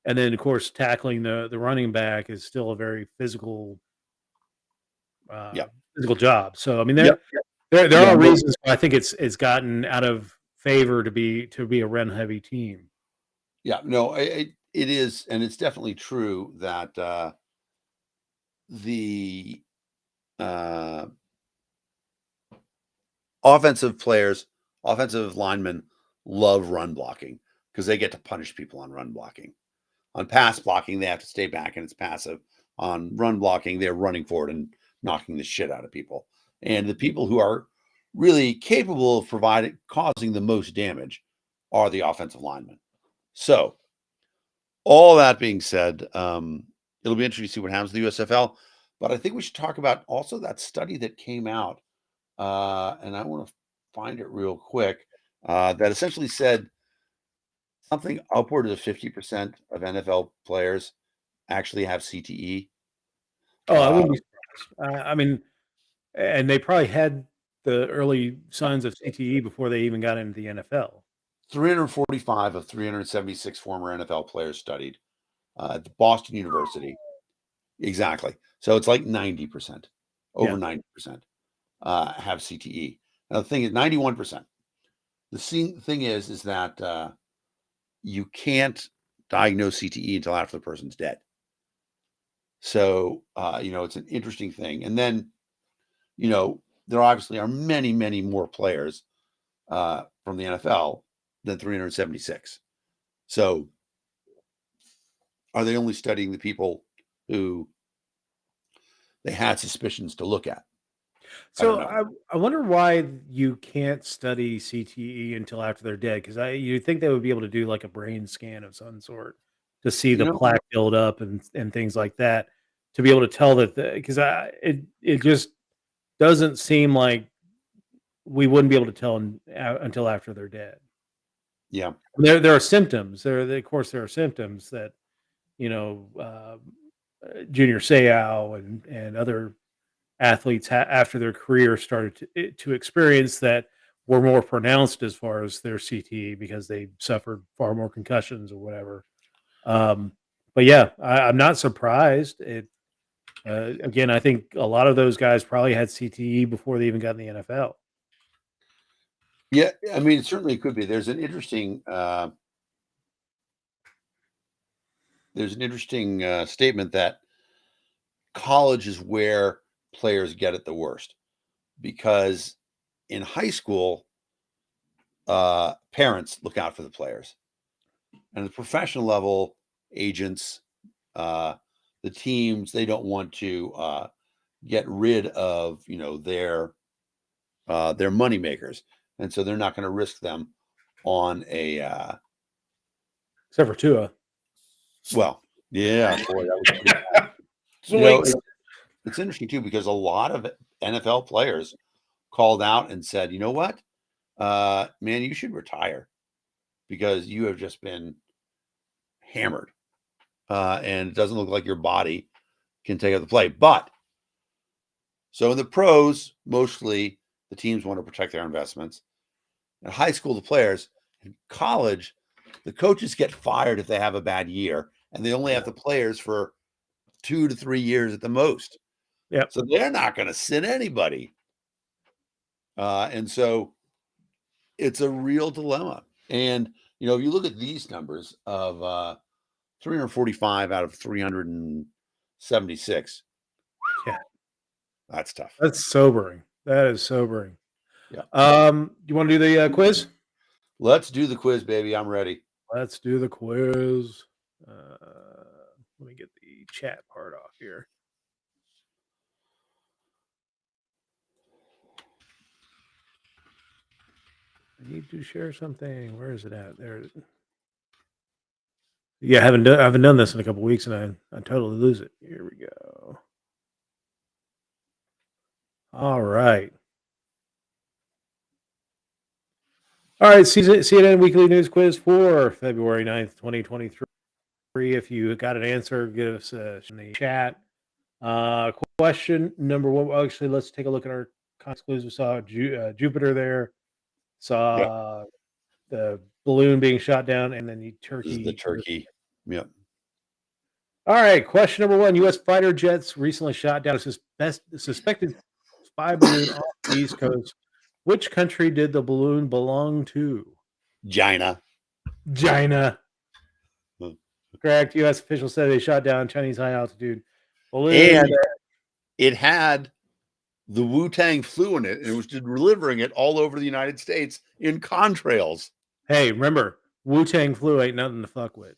and then, of course, tackling the running back is still a very uh, Yeah. physical job. So, I mean, Yep. there Yeah. are No, reasons why I think it's gotten out of favor to be a run heavy team. yeah. No, it is. And it's definitely true that the uh, offensive players, offensive linemen love run blocking because they get to punish people on run blocking. On pass blocking, they have to stay back and it's passive. On run blocking, they're running forward and knocking the shit out of people. And the people who are really capable of causing the most damage are the offensive linemen. So, all that being said, it'll be interesting to see what happens to the USFL. But I think we should talk about also that study that came out, and I want to find it real quick. That essentially said something upward of 50% of NFL players actually have CTE. Oh, I Uh, wouldn't be surprised. I mean, and they probably had the early signs of CTE before they even got into the NFL. 345 of 376 former NFL players studied at the Boston University. Exactly. So it's like 90%, over Yeah. 90% have CTE. Now the thing is 91%. The thing is that you can't diagnose CTE until after the person's dead. So it's an interesting thing. And then there obviously are many, many more players from the NFL than 376. So are they only studying the people who they had suspicions to look at? I don't So know. I wonder why you can't study CTE until after they're dead because you'd think they would be able to do like a brain scan of some sort to see You the know, plaque build up and things like that to be able to tell that because it just doesn't seem like we wouldn't be able to tell until after they're dead. yeah, There are symptoms. Of course, there are symptoms that Junior Seau and other athletes after their career started to experience that were more pronounced as far as their CTE because they suffered far more concussions or whatever. Um, but yeah, I'm not surprised. Again, I think a lot of those guys probably had CTE before they even got in the NFL. yeah. I mean, it certainly could be. There's an interesting statement that college is where players get it the worst because in high school, parents look out for the players, and at the professional level, agents, uh, the teams, they don't want to get rid of their money makers, and so they're not going to risk them on a Except for Tua. well, yeah, boy, that was pretty. You know, Zoinks. it's interesting too because a lot of NFL players called out and said, "You know what, man, you should retire because you have just been hammered, and it doesn't look like your body can take up the play." But so in the pros, mostly the teams want to protect their investments. In high school, the players. In college, the coaches get fired if they have a bad year, and they only have the players for 2 to 3 years at the most. Yep. So they're not going to sit anybody. And so it's a real dilemma. And, if you look at these numbers of 345 out of 76. Yeah, That's tough. that's sobering. That is sobering. Yeah. You want to do the quiz? Let's do the quiz, baby. I'm ready. Let's do the quiz. Let me get the chat part off here. I need to share something. Where is it at? There. Yeah, I haven't done this in a couple weeks, and I totally lose it. Here we go. All right. All right, CNN Weekly News Quiz for February 9th, 2023. If you got an answer, give us in the chat. Question number one. Well, actually, let's take a look at our clues. We saw Jupiter there. Saw the balloon being shot down, and then the turkey. This is the turkey. Yep. All right, question number one. U.S. fighter jets recently shot down a suspected spy balloon off the East Coast. Which country did the balloon belong to? China. Correct. U.S. officials said they shot down Chinese high-altitude balloon. And it had the Wu-Tang flu in it, and it was delivering it all over the United States in contrails. Hey, remember, Wu-Tang flu ain't nothing to fuck with.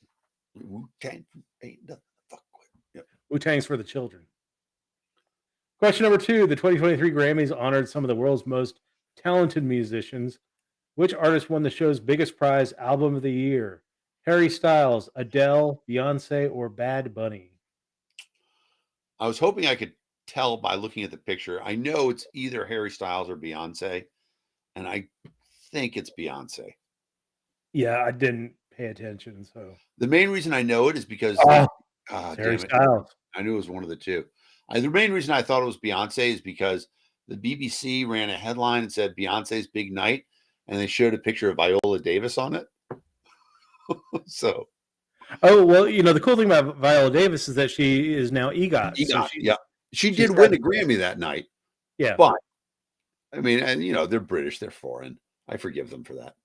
Wu-Tang ain't nothing to fuck with. Yep. Wu-Tang's for the children. Question number two. The 2023 Grammys honored some of the world's most talented musicians. Which artist won the show's biggest prize, Album of the Year? Harry Styles, Adele, Beyonce, or Bad Bunny? I was hoping I could tell by looking at the picture. I know it's either Harry Styles or Beyonce, and I think it's Beyonce. Yeah, I didn't pay attention. So the main reason I know it is because Harry Styles. I knew it was one of the two. The main reason I thought it was Beyonce is because the BBC ran a headline and said Beyonce's big night, and they showed a picture of Viola Davis on it. So, oh well, the cool thing about Viola Davis is that she is now EGOT. So she did win a Grammy that night. Yeah, but I mean, and they're British, they're foreign. I forgive them for that.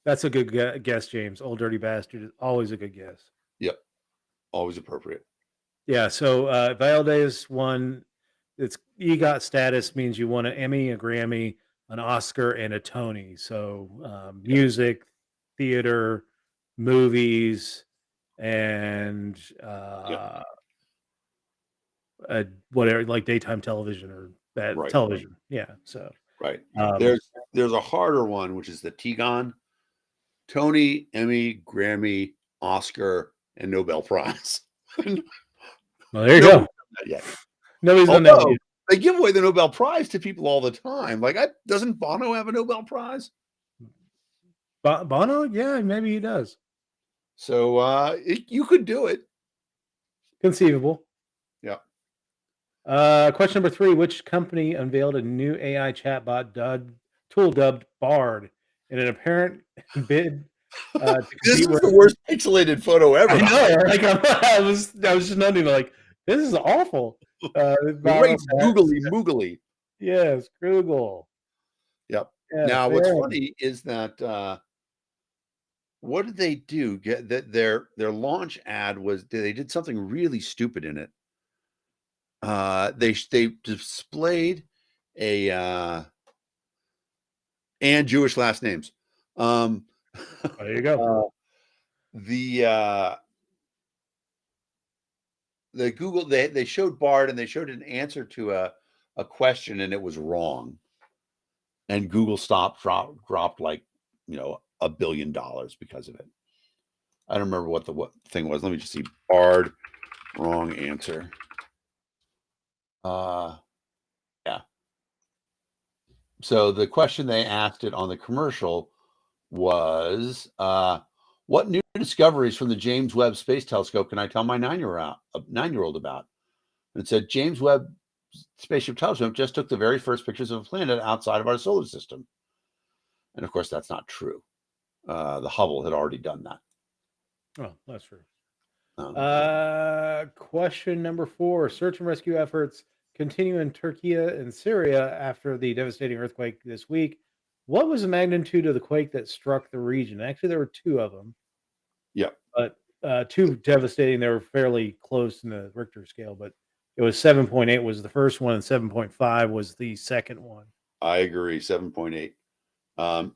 That's a good guess, James. Old Dirty Bastard is always a good guess. Yep, always appropriate. Yeah. So Viola Davis won. It's EGOT status means you won an Emmy, a Grammy, an Oscar, and a Tony. So music, theater, movies, and whatever, like daytime television or that television. Yeah. So there's a harder one, which is the TGON: Tony, Emmy, Grammy, Oscar, and Nobel Prize. Well, there you go. Not yet. Nobody's done that yet. They give away the Nobel Prize to people all the time. Like, doesn't Bono have a Nobel Prize? Bono? Yeah, maybe he does. So you could do it. Conceivable. Yeah. Question number three. Which company unveiled a new AI chatbot tool dubbed Bard in an apparent bid this is the worst pixelated photo ever. I know. Like I was just noting, like, this is awful. Great googly moogly. Yes, Google. Yep. Yeah, now, what's funny is that what did they do? Get that their launch ad was they did something really stupid in it. They displayed a and Jewish last names. There you go. The Google they showed Bard and they showed an answer to a question and it was wrong, and Google dropped like $1 billion because of it. I don't remember what the thing was. Let me just see. Bard, wrong answer. Yeah. So the question they asked it on the commercial was, what new discoveries from the James Webb Space Telescope can I tell my 9-year-old about? And it said, James Webb Spaceship Telescope just took the very first pictures of a planet outside of our solar system. And of course, that's not true. The Hubble had already done that. Oh, that's true. Question number four. Search and rescue efforts continue in Turkey and Syria after the devastating earthquake this week. What was the magnitude of the quake that struck the region? Actually, there were two of them. Yeah. But too devastating. They were fairly close in the Richter scale, but it was 7.8 was the first one, and 7.5 was the second one. I agree. 7.8.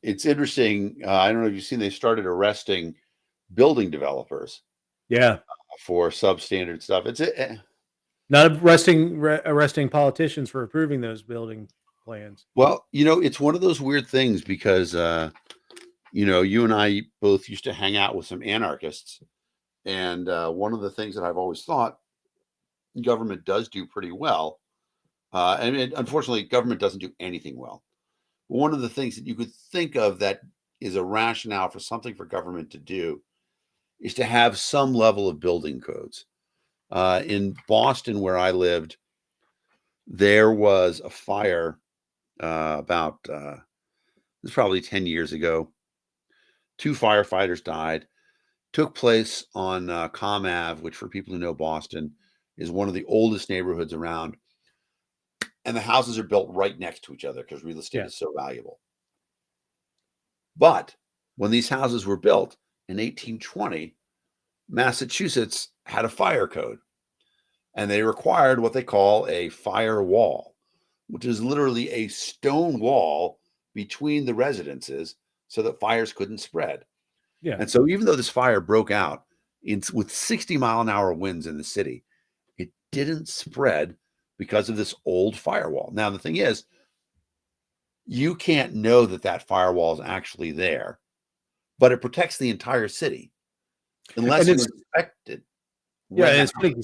It's interesting. I don't know if you've seen, they started arresting building developers Yeah, for substandard stuff. not arresting politicians for approving those building plans. Well, it's one of those weird things because, you and I both used to hang out with some anarchists. And one of the things that I've always thought government does do pretty well, unfortunately, government doesn't do anything well. But one of the things that you could think of that is a rationale for something for government to do is to have some level of building codes. In Boston, where I lived, there was a fire about it was probably 10 years ago. 2 firefighters died. Took place on Com Ave, which for people who know Boston is one of the oldest neighborhoods around. And the houses are built right next to each other because real estate is so valuable. But when these houses were built in 1820, Massachusetts had a fire code, and they required what they call a fire wall, which is literally a stone wall between the residences so that fires couldn't spread. Yeah. And so even though this fire broke out with 60-mile-an-hour winds in the city, it didn't spread because of this old firewall. Now, the thing is, you can't know that firewall is actually there, but it protects the entire city unless you inspect it. Yeah, it's pretty.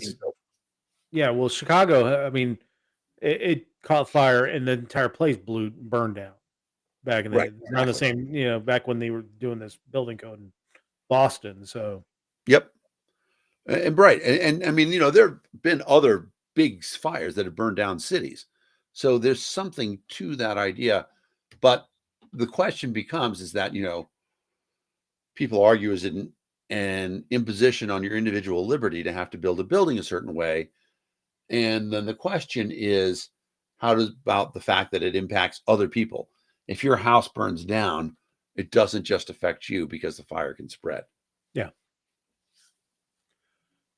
Yeah, well, Chicago, I mean, it caught fire and the entire place burned down back in the Right, around the same, back when they were doing this building code in Boston. So, yep. And right. And I mean, there have been other big fires that have burned down cities. So there's something to that idea. But the question becomes is that, people argue, is it an imposition on your individual liberty to have to build a building a certain way? And then the question is, about the fact that it impacts other people? If your house burns down, it doesn't just affect you because the fire can spread. yeah.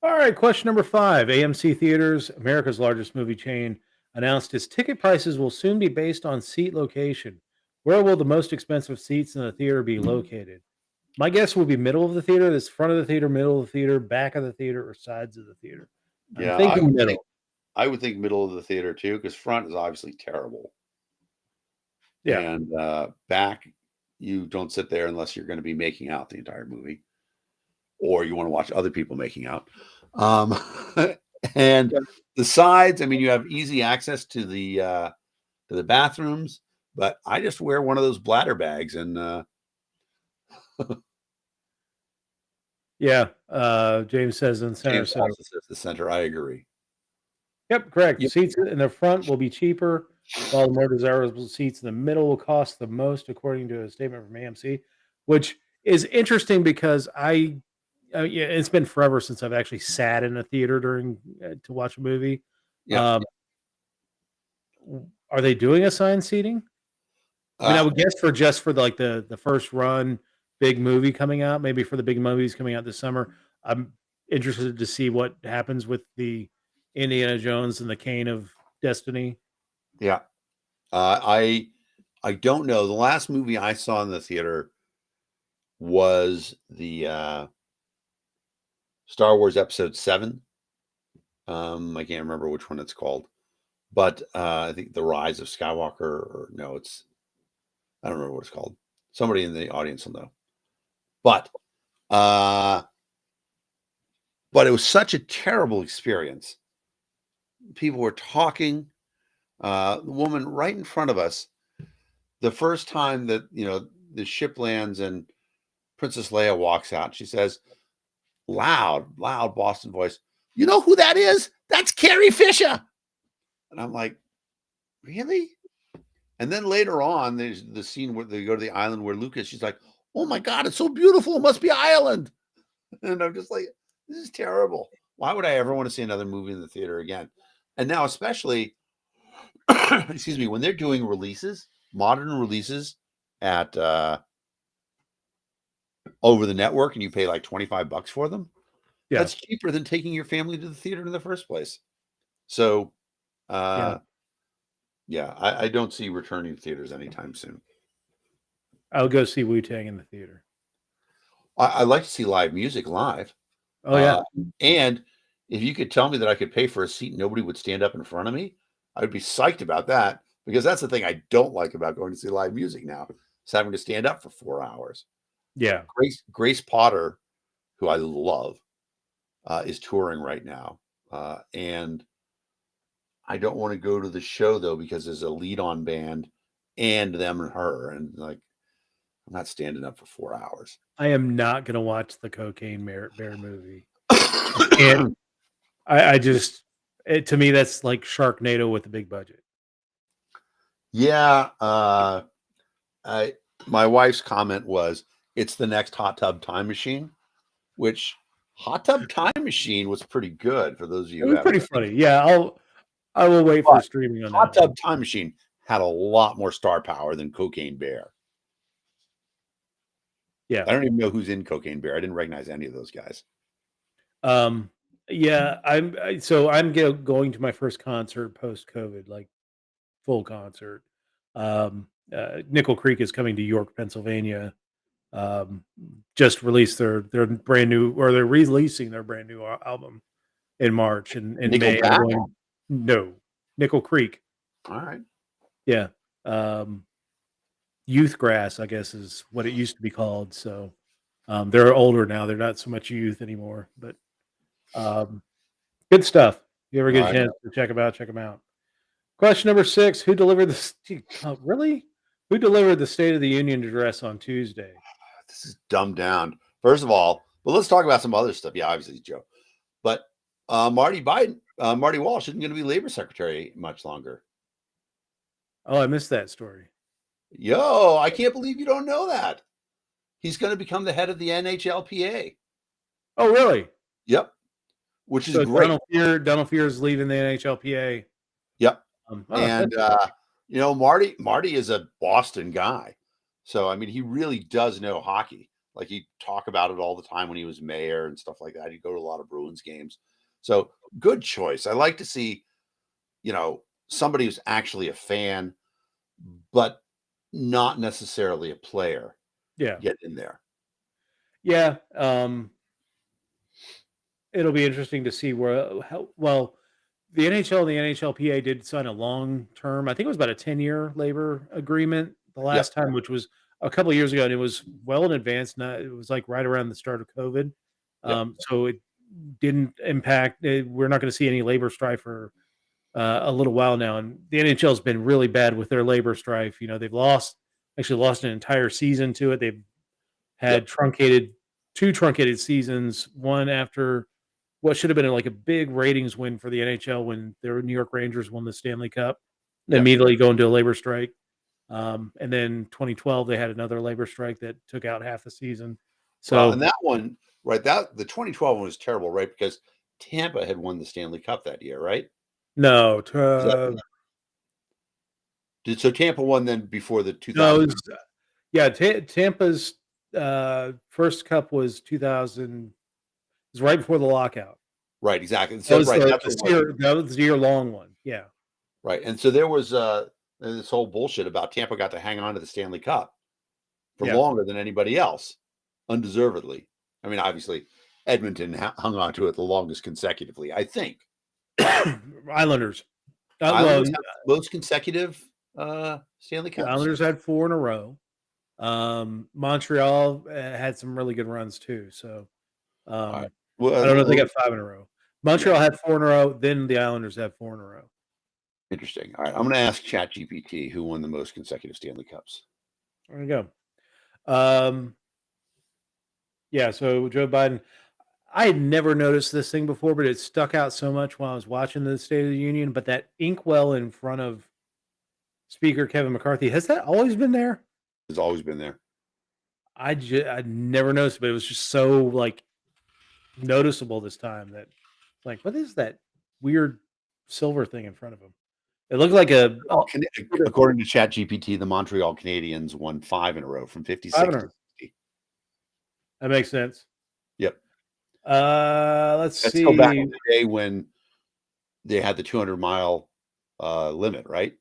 All right, question number 5. AMC Theaters, America's largest movie chain, announced its ticket prices will soon be based on seat location. Where will the most expensive seats in the theater be located? My guess will be middle of the theater, this front of the theater, middle of the theater, back of the theater, or sides of the theater. I'm Yeah, thinking middle. I would think middle of the theater too, because front is obviously terrible. Yeah. And back, you don't sit there unless you're going to be making out the entire movie, or you want to watch other people making out. And the sides, I mean, you have easy access to the bathrooms, but I just wear one of those bladder bags and Yeah. James says in center. James also says the center. I agree. Yep, correct. Yep. Seats in the front will be cheaper, while the more desirable seats in the middle will cost the most, according to a statement from AMC, which is interesting because yeah, it's been forever since I've actually sat in a theater to watch a movie. Yeah. Are they doing assigned seating? I mean, I would guess for the first run big movie coming out, maybe for the big movies coming out this summer. I'm interested to see what happens with the Indiana Jones and the Cane of Destiny. Yeah. I don't know. The last movie I saw in the theater was the Star Wars Episode 7. I can't remember which one it's called, but I think The Rise of Skywalker, or no, I don't remember what it's called. Somebody in the audience will know. But it was such a terrible experience. People were talking. The woman right in front of us, the first time that the ship lands and Princess Leia walks out, she says, loud Boston voice, "You know who that is? That's Carrie Fisher." And I'm like, really? And then later on, there's the scene where they go to the island where Luke is. She's like, "Oh my God, it's so beautiful. It must be Ireland." And I'm just like, this is terrible. Why would I ever want to see another movie in the theater again? And now, especially, excuse me, when they're doing modern releases at over the network, and you pay like $25 for them, Yeah. That's cheaper than taking your family to the theater in the first place. So, Yeah. yeah, I don't see returning to theaters anytime soon. I'll go see Wu-Tang in the theater. I like to see live music live. Oh, yeah. And if you could tell me that I could pay for a seat and nobody would stand up in front of me, I would be psyched about that because that's the thing I don't like about going to see live music now. Is having to stand up for 4 hours. Yeah. Grace Potter, who I love, is touring right now. And I don't want to go to the show though because there's a lead on band and them and her. And like I'm not standing up for 4 hours. I am not gonna watch the Cocaine Bear movie. I can't. I just to me that's like Sharknado with a big budget. Yeah, my wife's comment was, "It's the next Hot Tub Time Machine," which Hot Tub Time Machine was pretty good for those of you It who was haven't pretty seen it. funny. Yeah, I will wait for But streaming on Hot that one. Tub Time Machine had a lot more star power than Cocaine Bear. Yeah. I don't even know who's in Cocaine Bear. I didn't recognize any of those guys. Um, yeah, I'm going to my first concert post-COVID, like full concert. Nickel Creek is coming to York, Pennsylvania. Um, just released their brand new, or they're releasing their brand new album in March, and in May I'm Nickelback? going. No, Nickel Creek. All right. Yeah. Um, Youth Grass, I guess, is what it used to be called. So they're older now. They're not so much youth anymore, but um, good stuff. If you ever All get a right. chance to check them out, check them out. Question number 6: Who delivered the really? Who delivered the State of the Union address on Tuesday? This is dumbed down. First of all, but let's talk about some other stuff. Yeah, obviously, Joe. But Marty Walsh isn't going to be labor secretary much longer. Oh, I missed that story. Yo, I can't believe you don't know that. He's going to become the head of the NHLPA. Oh, really? Yep, which is So great. Donald Fear is leaving the NHLPA. Yep, That's and Marty is a Boston guy, so I mean he really does know hockey. Like he'd talk about it all the time when he was mayor and stuff like that. He'd go to a lot of Bruins games. So good choice. I like to see, somebody who's actually a fan, but not necessarily a player yeah, get in there. yeah. It'll be interesting to see how well the NHL and the NHLPA did sign a long term. I think it was about a 10-year labor agreement the Yep, last time, which was a couple of years ago, and it was well in advance. Not it was like right around the start of COVID, yep, so it didn't impact. We're not going to see any labor strife for a little while now, and the NHL has been really bad with their labor strife. They've actually lost an entire season to it. They've had yep, two truncated seasons, one after what should have been like a big ratings win for the NHL when their New York Rangers won the Stanley Cup, yep. immediately go into a labor strike. And then 2012, they had another labor strike that took out half the season. Well, So and that one, right? That the 2012 one was terrible, right? Because Tampa had won the Stanley Cup that year, right? no, Is that so? Tampa won then before the no, 2000. yeah. Tampa's first cup was 2000. It was right before the lockout. Right, exactly. That So was right, that's what it was. that was the year long one. Yeah, Right, and so there was this whole bullshit about Tampa got to hang on to the Stanley Cup for yeah. longer than anybody else, undeservedly. I mean, obviously, Edmonton hung on to it the longest consecutively. I think Islanders. Well, Islanders have the most consecutive Stanley the Cups. Islanders had 4 in a row. Montreal had some really good runs too. So All right. I don't know if they Well, got 5 in a row. yeah, Montreal had 4 in a row. Then the Islanders had 4 in a row. interesting. All right, I'm going to ask ChatGPT who won the most consecutive Stanley Cups. There you go. Yeah. So Joe Biden. I had never noticed this thing before, but it stuck out so much while I was watching the State of the Union. But that inkwell in front of Speaker Kevin McCarthy, has that always been there? Has always been there. I never noticed, but it was just so like noticeable this time that like what is that weird silver thing in front of him? It looked like a According to ChatGPT, the Montreal Canadiens won 5 in a row from 56 to 60. That makes sense. Yep. Let's That's still back see. in the day when they had the 200-mile limit, right?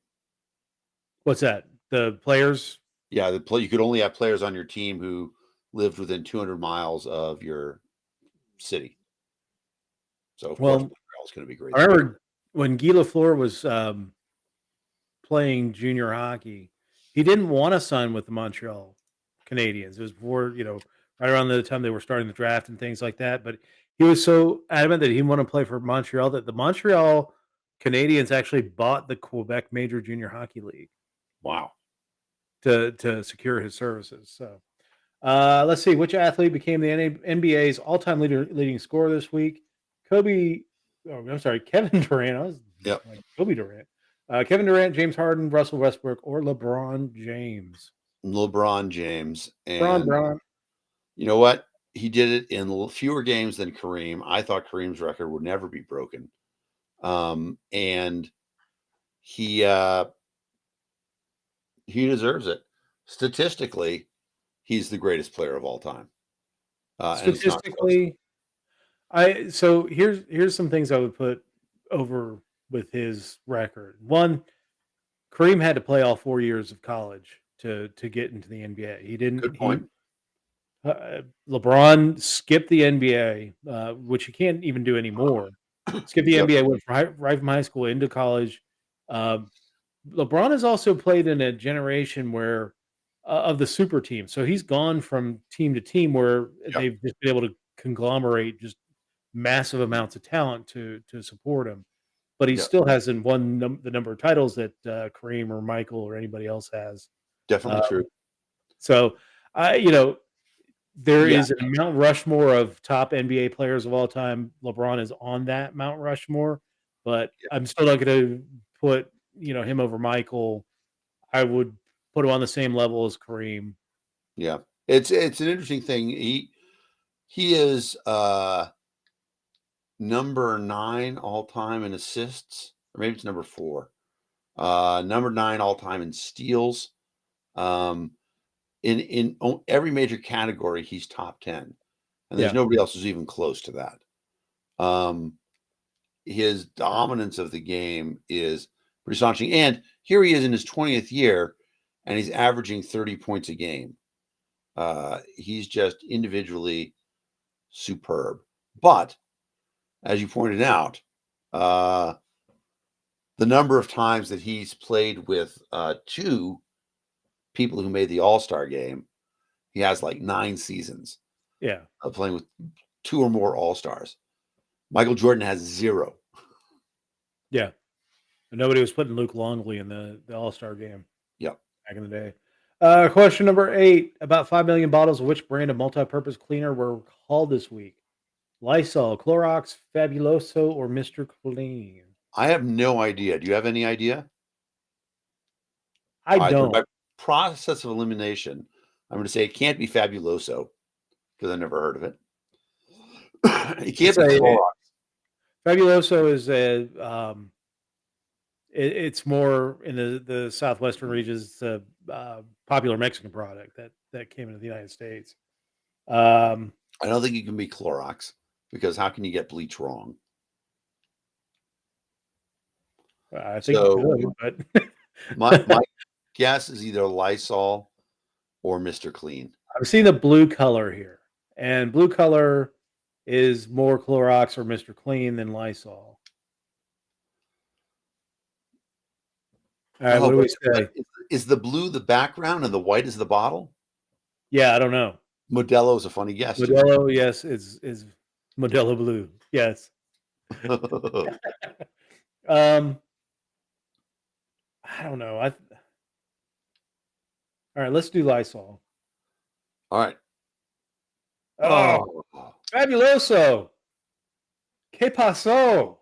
What's that? The players? Yeah, you could only have players on your team who lived within 200 miles of your city. So of course Well, Montreal's going to be I great there. remember when Guy Lafleur was playing junior hockey, he didn't want to sign with the Montreal Canadiens. It was before, right around the time they were starting the draft and things like that. But he was so adamant that he wanted to play for Montreal that the Montreal Canadiens actually bought the Quebec Major Junior Hockey League Wow. to secure his services. So let's see which athlete became the NBA's all-time leading scorer this week. Kevin Durant. I was Yep. like Kobe Durant. Kevin Durant, James Harden, Russell Westbrook, or LeBron James. LeBron James. And Bron. you know what? He did it in fewer games than Kareem. I thought Kareem's record would never be broken. And he deserves it. Statistically, he's the greatest player of all time. And it's not close. Statistically, here's some things I would put over with his record. One, Kareem had to play all 4 years of college to get into the NBA. He didn't. Good point. LeBron skipped the NBA, which you can't even do anymore. Skipped the Yep. NBA, went right from high school into college. Um, LeBron has also played in a generation where of the super team. So he's gone from team to team where Yep. they've just been able to conglomerate just massive amounts of talent to support him. But he Yep. still hasn't won the number of titles that Kareem or Michael or anybody else has. Definitely true. So there Yeah. is a Mount Rushmore of top NBA players of all time. LeBron is on that Mount Rushmore, but I'm still not going to put him over Michael. I would put him on the same level as Kareem. Yeah. It's an interesting thing. He is number 9 all time in assists, or maybe it's number 4. Number 9 all time in steals. In every major category, he's top 10, and there's Yeah. nobody else who's even close to that. His dominance of the game is pretty astonishing. And here he is in his 20th year, and he's averaging 30 points a game. He's just individually superb. But as you pointed out, the number of times that he's played with 2 people who made the All-Star game, he has like 9 seasons Yeah. of playing with 2 or more All-Stars. Michael Jordan has 0. Yeah. And nobody was putting Luke Longley in the All-Star game. Yep. Back in the day. Question number 8. About 5 million bottles of which brand of multi-purpose cleaner were recalled this week? Lysol, Clorox, Fabuloso, or Mr. Clean? I have no idea. Do you have any idea? I don't. By process of elimination, I'm going to say it can't be Fabuloso because I never heard of it. It can't be Clorox. Fabuloso is it's more in the southwestern regions. It's a popular Mexican product that came into the United States. I don't think it can be Clorox because how can you get bleach wrong? I think you could, but my guess is either Lysol or Mr. Clean. I'm seeing the blue color here, and blue color is more Clorox or Mr. Clean than Lysol. All right, what do we say? Is the blue the background and the white is the bottle? Yeah, I don't know. Modelo is a funny guess. Modelo, yes, is Modelo blue. Yes. I don't know. All right, let's do Lysol. All right. Oh, Fabuloso. ¿Qué pasó?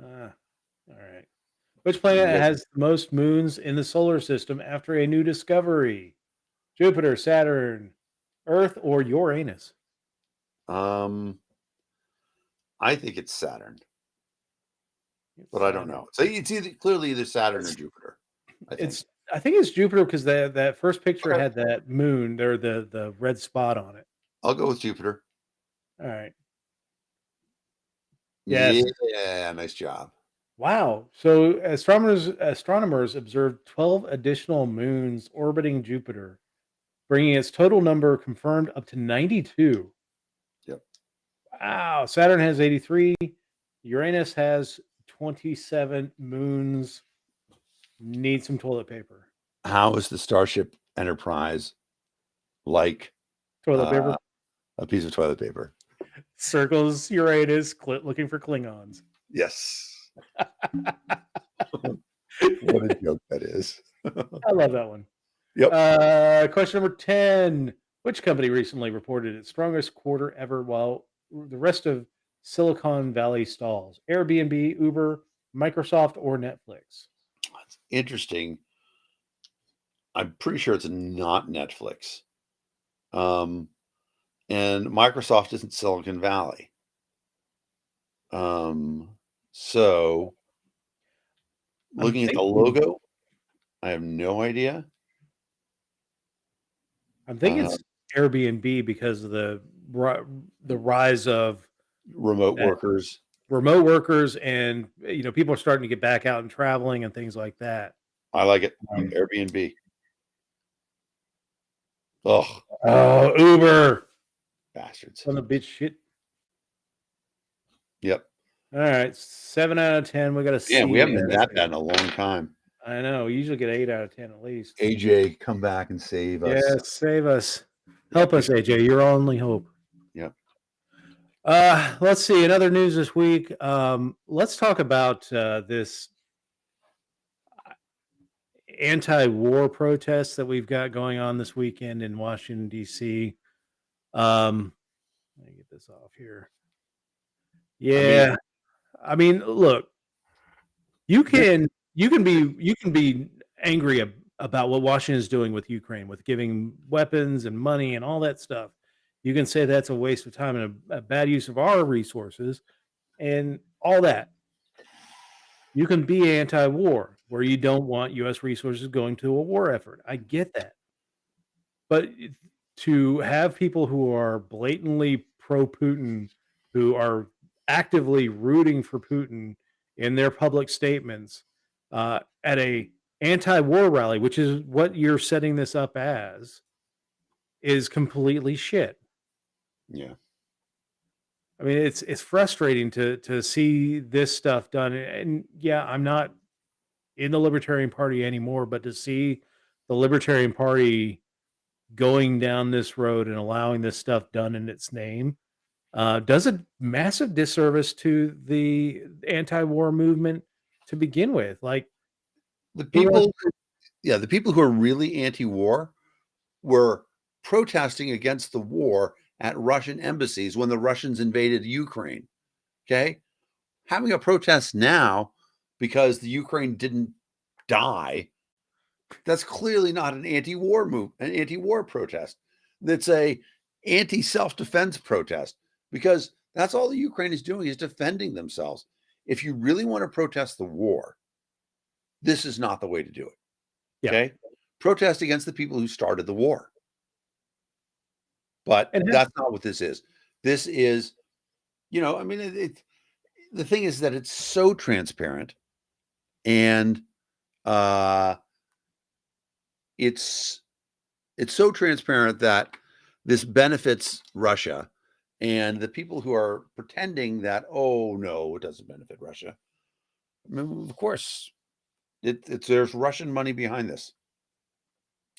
All right. Which planet has the most moons in the solar system after a new discovery? Jupiter, Saturn, Earth, or Uranus? I think it's Saturn, but I don't know. So it's clearly either Saturn or Jupiter. I think it's Jupiter because that first picture had that moon there, the red spot on it. I'll go with Jupiter. All right. Yes. Yeah, nice job. Wow. So astronomers observed 12 additional moons orbiting Jupiter, bringing its total number confirmed up to 92. Yep. Wow. Saturn has 83. Uranus has 27 moons. Need some toilet paper. How is the Starship Enterprise like Toilet paper. a piece of toilet paper? Circles Uranus, looking for Klingons. Yes. What a joke that is. I love that one. Yep. Question number 10. Which company recently reported its strongest quarter ever while the rest of Silicon Valley stalls? Airbnb, Uber, Microsoft, or Netflix? That's interesting. I'm pretty sure it's not Netflix. And Microsoft isn't Silicon Valley. So looking at the logo, I have no idea. I'm thinking it's Airbnb because of the rise of remote workers. And people are starting to get back out and traveling and things like that. I like it. Airbnb. Oh, Uber. Bastards. Son of a bitch shit. Yep. All right. 7 out of 10. We got to see. Yeah, we haven't been that bad in a long time. I know. We usually get 8 out of 10 at least. AJ, come back and save us. Yes, save us. Help us, AJ. You're our only hope. Yep. Let's see. In other news this week, let's talk about this anti-war protests that we've got going on this weekend in Washington, D.C. Let me get this off here. Yeah. I mean, look, you can be angry about what Washington is doing with Ukraine, with giving weapons and money and all that stuff. You can say that's a waste of time and a bad use of our resources and all that. You can be anti-war where you don't want U.S. resources going to a war effort. I get that. But to have people who are blatantly pro-Putin, who are actively rooting for Putin in their public statements at a anti-war rally, which is what you're setting this up as, is completely shit. Yeah. I mean, it's frustrating to see this stuff done. And yeah, I'm not in the Libertarian Party anymore, but to see the Libertarian Party going down this road and allowing this stuff done in its name does a massive disservice to the anti-war movement to begin with. Like the people who are really anti-war were protesting against the war at Russian embassies when the Russians invaded Ukraine. Okay. Having a protest now because the Ukraine didn't die, that's clearly not an anti-war an anti-war protest. That's a anti-self-defense protest, because that's all the Ukraine is doing, is defending themselves. If you really want to protest the war, this is not the way to do it. Yeah. Okay. Protest against the people who started the war. But that's not what this is. This is, I mean, the thing is that it's so transparent, and it's so transparent that this benefits Russia, and the people who are pretending that, oh no, it doesn't benefit Russia. I mean, of course, there's Russian money behind this,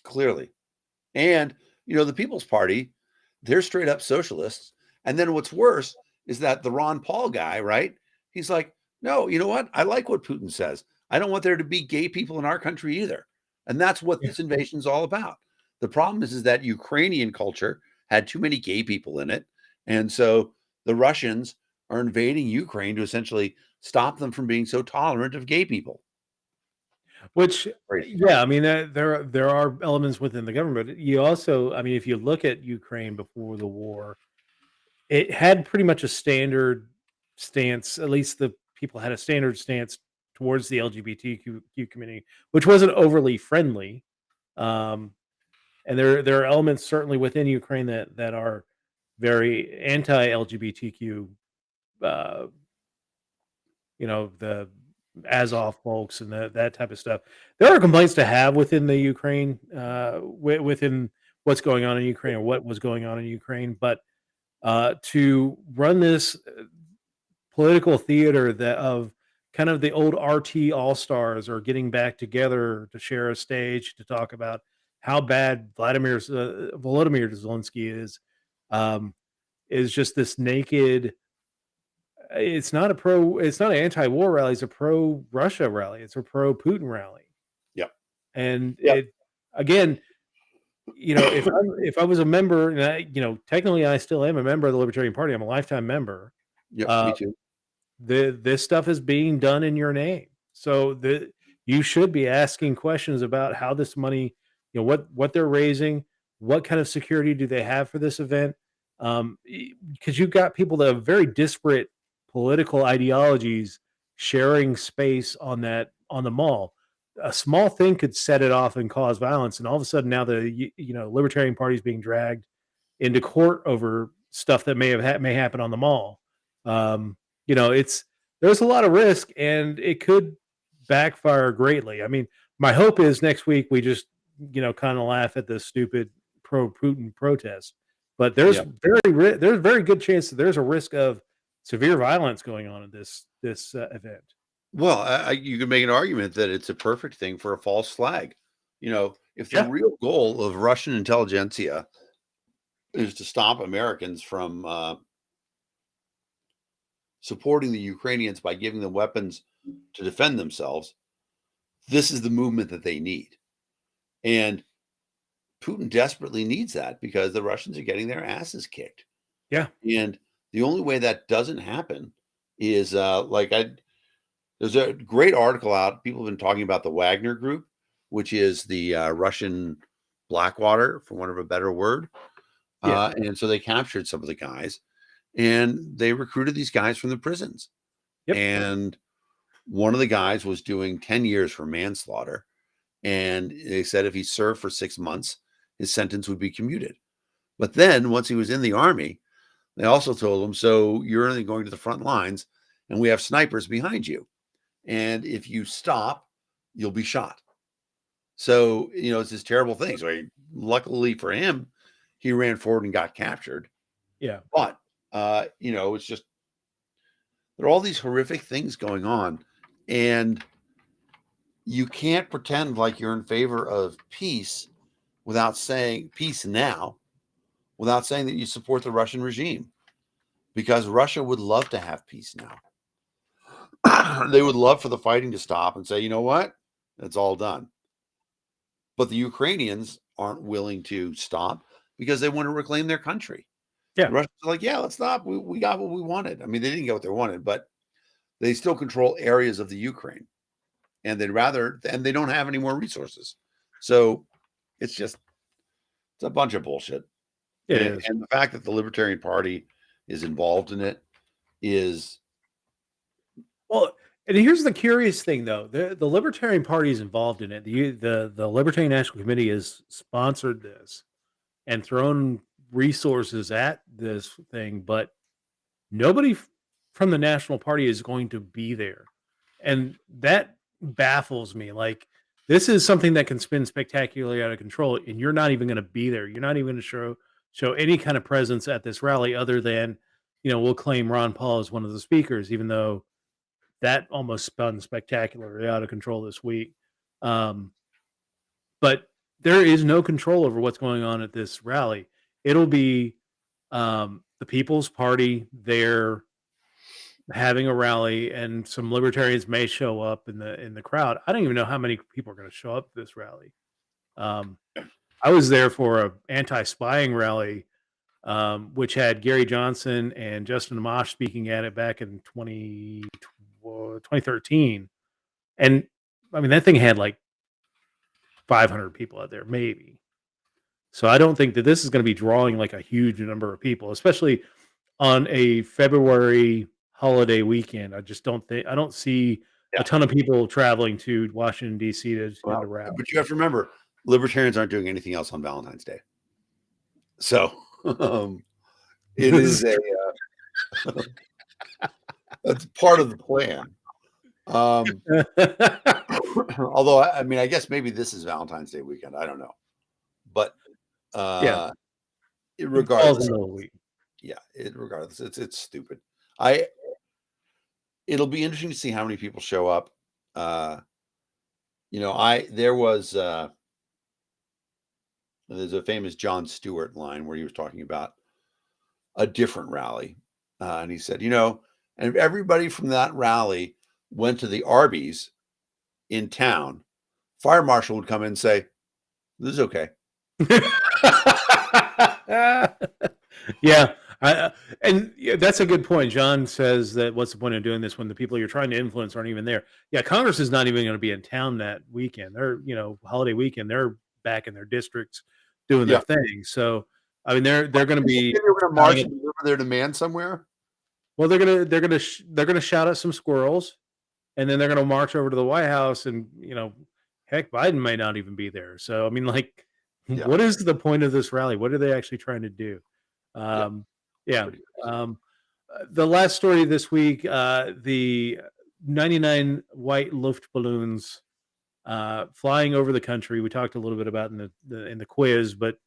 clearly. And the People's Party, they're straight up socialists. And then what's worse is that the Ron Paul guy, right? He's like, no, you know what? I like what Putin says. I don't want there to be gay people in our country either. And that's what this invasion is all about. The problem is that Ukrainian culture had too many gay people in it. And so the Russians are invading Ukraine to essentially stop them from being so tolerant of gay people. Which, yeah, I mean, there are elements within the government. You also, I mean, if you look at Ukraine before the war, it had pretty much a standard stance. At least the people had a standard stance towards the LGBTQ community, which wasn't overly friendly. And there are elements certainly within Ukraine that are very anti-LGBTQ, uh, the Azov folks and that type of stuff. There are complaints to have within the Ukraine, within what's going on in Ukraine or what was going on in Ukraine, but to run this political theater that of kind of the old RT All Stars are getting back together to share a stage to talk about how bad Volodymyr Zelensky um, is just this naked. It's not an anti-war rally. It's a pro-Russia rally. It's a pro-Putin rally, Yep. and Yep. it again. If I was a member, and technically I still am a member of the Libertarian Party. I'm a lifetime member. Yep. Uh, Me too. this stuff is being done in your name, so you should be asking questions about how this money, what they're raising, what kind of security do they have for this event, because you've got people that have very disparate political ideologies sharing space on the mall. A small thing could set it off and cause violence, and all of a sudden now the Libertarian Party is being dragged into court over stuff that may happen on the mall. It's there's a lot of risk, and it could backfire greatly. I mean, my hope is next week we just kind of laugh at the stupid pro Putin protest, but Yep. there's very good chance that there's a risk of severe violence going on in this event. Well, you can make an argument that it's a perfect thing for a false flag. If the Yeah, real goal of Russian intelligentsia is to stop Americans from supporting the Ukrainians by giving them weapons to defend themselves, this is the movement that they need. And Putin desperately needs that because the Russians are getting their asses kicked. yeah, And the only way that doesn't happen is there's a great article out. People have been talking about the Wagner Group, which is the Russian Blackwater, for want of a better word. yeah, And so they captured some of the guys and they recruited these guys from the prisons. yep, And one of the guys was doing 10 years for manslaughter. And they said if he served for 6 months, his sentence would be commuted. But then once he was in the army, they also told him, so you're only going to the front lines and we have snipers behind you. And if you stop, you'll be shot. So, it's this terrible thing. So luckily for him, he ran forward and got captured. yeah. But, it's just, there are all these horrific things going on. And you can't pretend like you're in favor of peace without saying peace now, without saying that you support the Russian regime, because Russia would love to have peace now. They would love for the fighting to stop and say, you know what? It's all done. But the Ukrainians aren't willing to stop because they want to reclaim their country. Yeah. The Russians are like, yeah, let's stop. We got what we wanted. I mean, they didn't get what they wanted, but they still control areas of the Ukraine. And they don't have any more resources. So it's a bunch of bullshit. It is. And the fact that the Libertarian Party is involved in it is. Well, and here's the curious thing, though: the Libertarian Party is involved in it. The Libertarian National Committee has sponsored this and thrown resources at this thing, but nobody from the National Party is going to be there, and that baffles me. Like, this is something that can spin spectacularly out of control, and you're not even going to be there. You're not even going to show any kind of presence at this rally, other than we'll claim Ron Paul as one of the speakers, even though that almost spun spectacularly out of control this week. But there is no control over what's going on at this rally. It'll be the People's Party there having a rally, and some libertarians may show up in the crowd. I don't even know how many people are going to show up to this rally. I was there for a anti-spying rally, which had Gary Johnson and Justin Amash speaking at it back in 2013. And I mean, that thing had like 500 people out there, maybe. So I don't think that this is going to be drawing like a huge number of people, especially on a February holiday weekend. I don't see a ton of people traveling to Washington, D.C. to attend a rally. But you have to remember, libertarians aren't doing anything else on Valentine's Day. So It is a that's part of the plan. Although I mean, I guess maybe this is Valentine's Day weekend. I don't know, but Yeah, uh, it falls regardless, in the week. yeah, regardless, it's stupid. I It'll be interesting to see how many people show up. Uh, there was there's a famous Jon Stewart line where he was talking about a different rally, and he said, and if everybody from that rally went to the Arby's in town, fire marshal would come in and say, "This is okay." Yeah, and yeah, that's a good point. John says that what's the point of doing this when the people you're trying to influence aren't even there? Yeah, Congress is not even going to be in town that weekend. They're, holiday weekend. They're back in their districts doing their Yeah. thing. So, I mean, they're going to be They were going to march shouting and deliver their demand somewhere. well, they're gonna shout at some squirrels, and then they're gonna march over to the White House, and heck, Biden might not even be there. So, I mean, like, Yeah, what is the point of this rally? What are they actually trying to do? yeah, Yeah. pretty crazy. The last story this week, the 99 white Luftballons flying over the country. We talked a little bit about in the quiz, but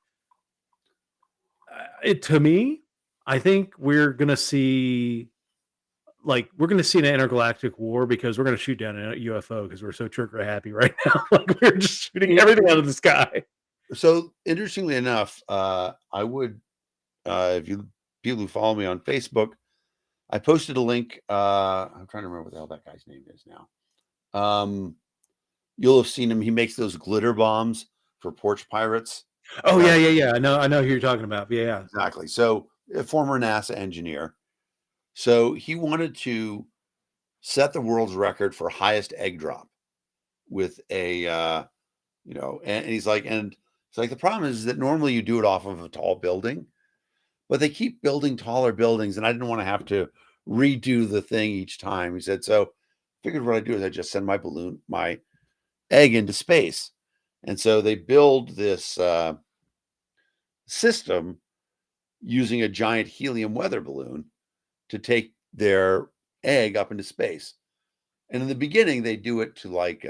to me, I think we're going to see an intergalactic war because we're going to shoot down a UFO because we're so trigger happy right now. Like we're just shooting everything out of the sky. So interestingly enough, I would, if you people who follow me on Facebook, I posted a link. I'm trying to remember what the hell that guy's name is now. You'll have seen him. He makes those glitter bombs for porch pirates. Oh yeah. I know who you're talking about. Yeah. Exactly. So a former NASA engineer. So he wanted to set the world's record for highest egg drop with and it's like the problem is that normally you do it off of a tall building, but they keep building taller buildings, and I didn't want to have to redo the thing each time. He said, so figured what I do is I just send my egg into space. And so they build this system using a giant helium weather balloon to take their egg up into space. And in the beginning, they do it to like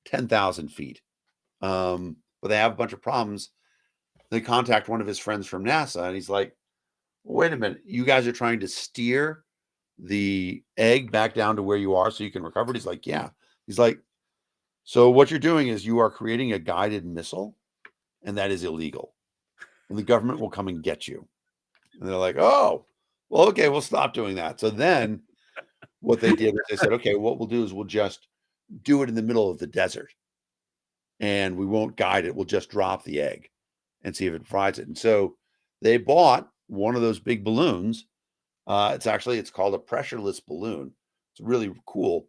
10,000 feet. But they have a bunch of problems. They contact one of his friends from NASA, and he's like, wait a minute, you guys are trying to steer the egg back down to where you are so you can recover it? He's like, yeah. He's like, so what you're doing is you are creating a guided missile, and that is illegal. And the government will come and get you. And they're like, oh, well, okay, we'll stop doing that. So then what they did is they said, okay, what we'll do is we'll just do it in the middle of the desert, and we won't guide it. We'll just drop the egg and see if it fries it. And so they bought one of those big balloons. It's called a pressureless balloon. It's really cool.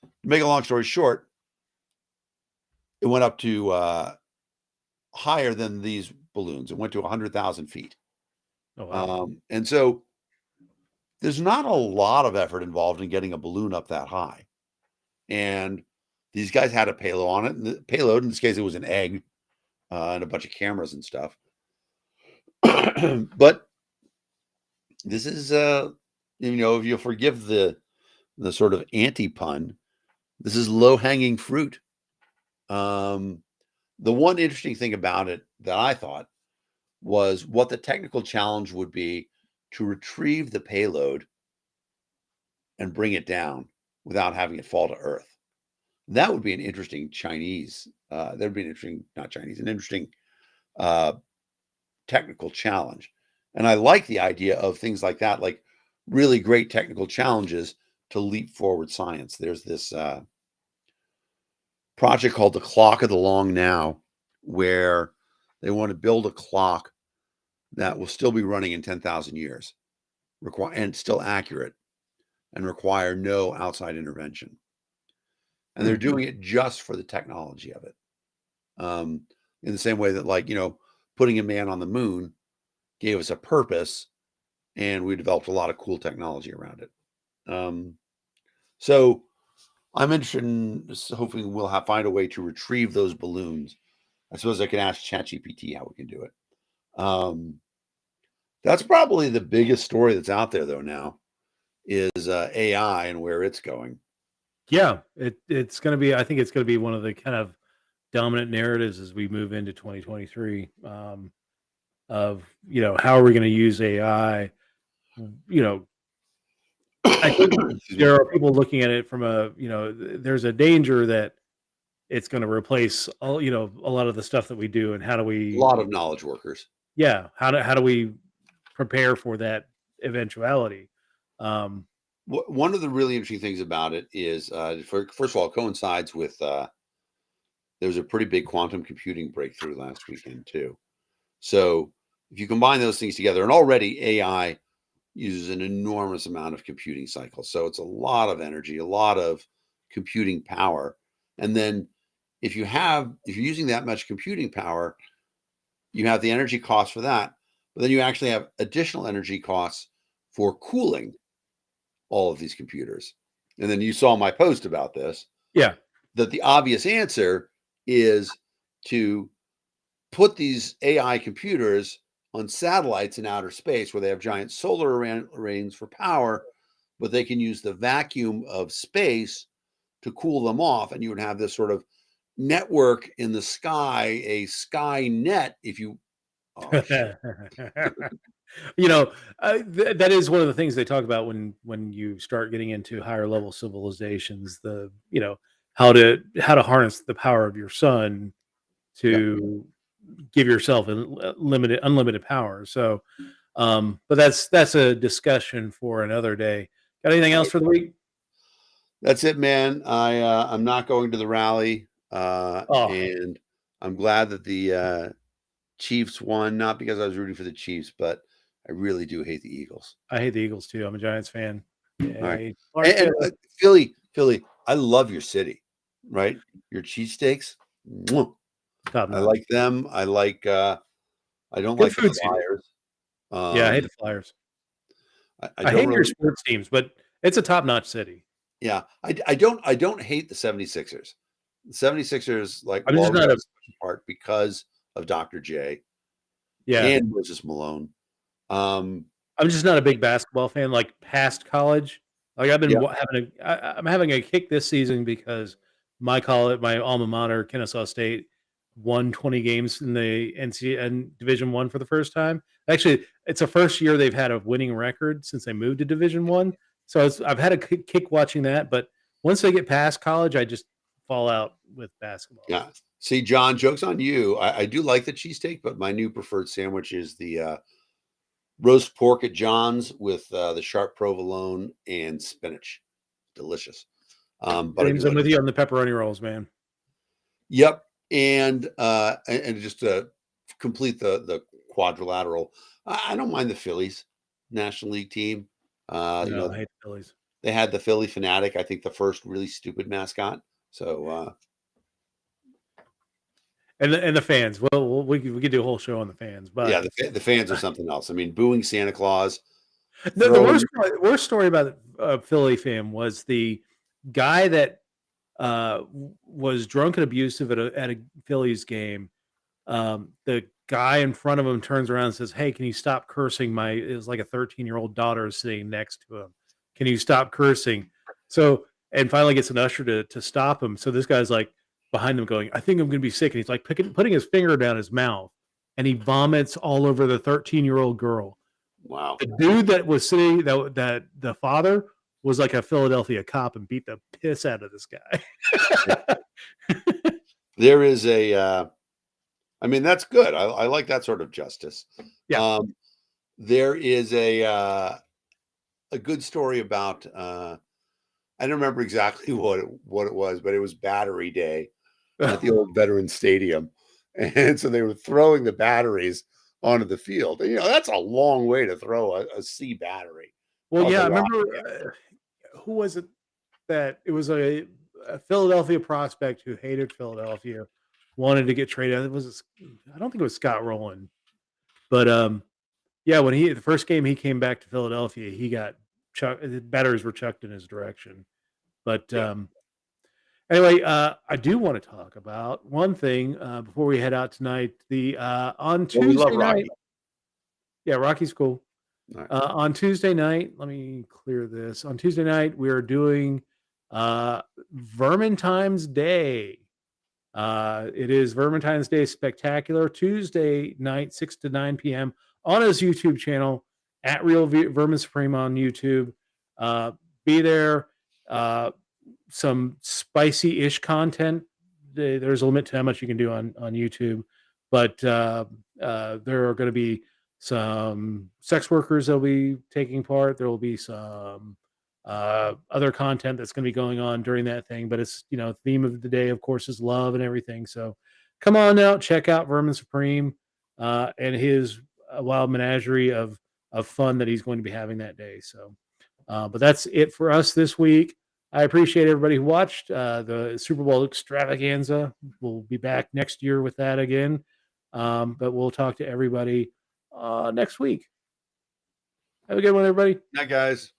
To make a long story short, it went up to higher than these balloons. It went to 100,000 feet. Oh wow. And so there's not a lot of effort involved in getting a balloon up that high. And these guys had a payload on it. And the payload, in this case, it was an egg and a bunch of cameras and stuff. But this is, if you'll forgive the sort of anti-pun, this is low-hanging fruit. The one interesting thing about it that I thought was what the technical challenge would be to retrieve the payload and bring it down without having it fall to Earth. That would be an interesting an interesting technical challenge. And I like the idea of things like that, like really great technical challenges to leap forward science. There's this project called the Clock of the Long Now, where they want to build a clock that will still be running in 10,000 years, and still accurate, and require no outside intervention. And they're doing it just for the technology of it. In the same way that, putting a man on the moon gave us a purpose, and we developed a lot of cool technology around it. So I'm interested in hoping we'll find a way to retrieve those balloons. I suppose I can ask ChatGPT how we can do it. That's probably the biggest story that's out there though now is AI and where it's going. Yeah, it's going to be. I think it's going to be one of the kind of dominant narratives as we move into 2023. Of how are we going to use AI? You know, I think Excuse me. there are people looking at it from there's a danger that it's going to replace a lot of the stuff that we do, and how do A we lot of knowledge workers. yeah how do we prepare for that eventuality? Um, One of the really interesting things about it is, first of all, it coincides with there was a pretty big quantum computing breakthrough last weekend too. So if you combine those things together, and already AI uses an enormous amount of computing cycles, so it's a lot of energy, a lot of computing power, and then if you're using that much computing power, you have the energy costs for that, but then you actually have additional energy costs for cooling all of these computers. And then you saw my post about this, yeah. that the obvious answer is to put these AI computers on satellites in outer space where they have giant solar arrays for power, but they can use the vacuum of space to cool them off. And you would have this sort of network in the sky, a sky net, if you, oh shit. you know that is one of the things they talk about when you start getting into higher level civilizations, the how to harness the power of your sun Yeah, to give yourself unlimited power. So but that's a discussion for another day. Got anything else right. for the week? That's it, man. I'm not going to the rally, Oh, and I'm glad that the Chiefs won, not because I was rooting for the Chiefs, but I really do hate the Eagles. I hate the Eagles too. I'm a Giants fan. All right. Yay, Clark And Taylor. Philly, I love your city, right? Your cheesesteaks. Mwah. Top I notch. like them. I don't Good like the food city. Flyers. Yeah, I hate the Flyers. I I don't hate your really, sports teams, but it's a top notch city. yeah, I don't hate the 76ers. The 76ers like I'm just always not have a a special part because of Dr. J yeah. and Moses Malone. Um, I'm just not a big basketball fan, like, past college. Like, I've been yeah, wa having a I'm having a kick this season because my alma mater, Kennesaw State, won 20 games in the NCAA Division I for the first time. Actually, it's the first year they've had a winning record since they moved to Division I. So, I've had a kick watching that, but once they get past college, I just fall out with basketball. yeah. See, John, joke's on you. I do like the cheesesteak, but my new preferred sandwich is the roast pork at John's with the sharp provolone and spinach. Delicious. But I James, do I'm like with the you on the pepperoni rolls, man. yep. And just to complete the quadrilateral, I don't mind the Phillies National League team. No, I hate the Phillies. They had the Philly Fanatic, I think the first really stupid mascot. So And the fans. Well, we could do a whole show on the fans, yeah, but the fans are something else. I mean, booing Santa Claus, no, the worst throwing worst story about Philly fan was the guy that was drunk and abusive at a Phillies game. The guy in front of him turns around and says, "Hey, can you stop cursing? It was like a 13-year-old daughter is sitting next to him. Can you stop cursing?" So and finally gets an usher to stop him. So this guy's like behind him going, "I think I'm going to be sick," and he's like putting his finger down his mouth, and he vomits all over the 13-year-old girl. wow. The dude that was sitting that the father was like a Philadelphia cop and beat the piss out of this guy. There is a I mean, that's good. I like that sort of justice. Yeah. Um, there is a good story about I don't remember exactly what it was, but it was Battery Day at the old Veterans Stadium, and so they were throwing the batteries onto the field. And, that's a long way to throw a C battery. Well, That was a yeah, I lot. remember who was it that it was a Philadelphia prospect who hated Philadelphia, wanted to get traded. I don't think it was Scott Rowland, but yeah, when the first game he came back to Philadelphia, he got the batteries were chucked in his direction. But Yeah. anyway, I do want to talk about one thing before we head out tonight. The on Well, we love Tuesday night, Rocky. Yeah, Rocky's cool. All right. On Tuesday night, let me clear this. On Tuesday night, we are doing Vermintine's Day. It is Vermintine's Day Spectacular, Tuesday night, 6 to 9 p.m. on his YouTube channel, at Real Vermin Supreme on YouTube. Be there. Some spicy-ish content. There's a limit to how much you can do on YouTube, but there are going to be some sex workers that'll be taking part. There will be some other content that's going to be going on during that thing, but it's, theme of the day, of course, is love and everything. So come on out, check out Vermin Supreme and his wild menagerie of fun that he's going to be having that day. So, but that's it for us this week. I appreciate everybody who watched the Super Bowl Extravaganza. We'll be back next year with that again. But we'll talk to everybody next week. Have a good one, everybody. Night, guys.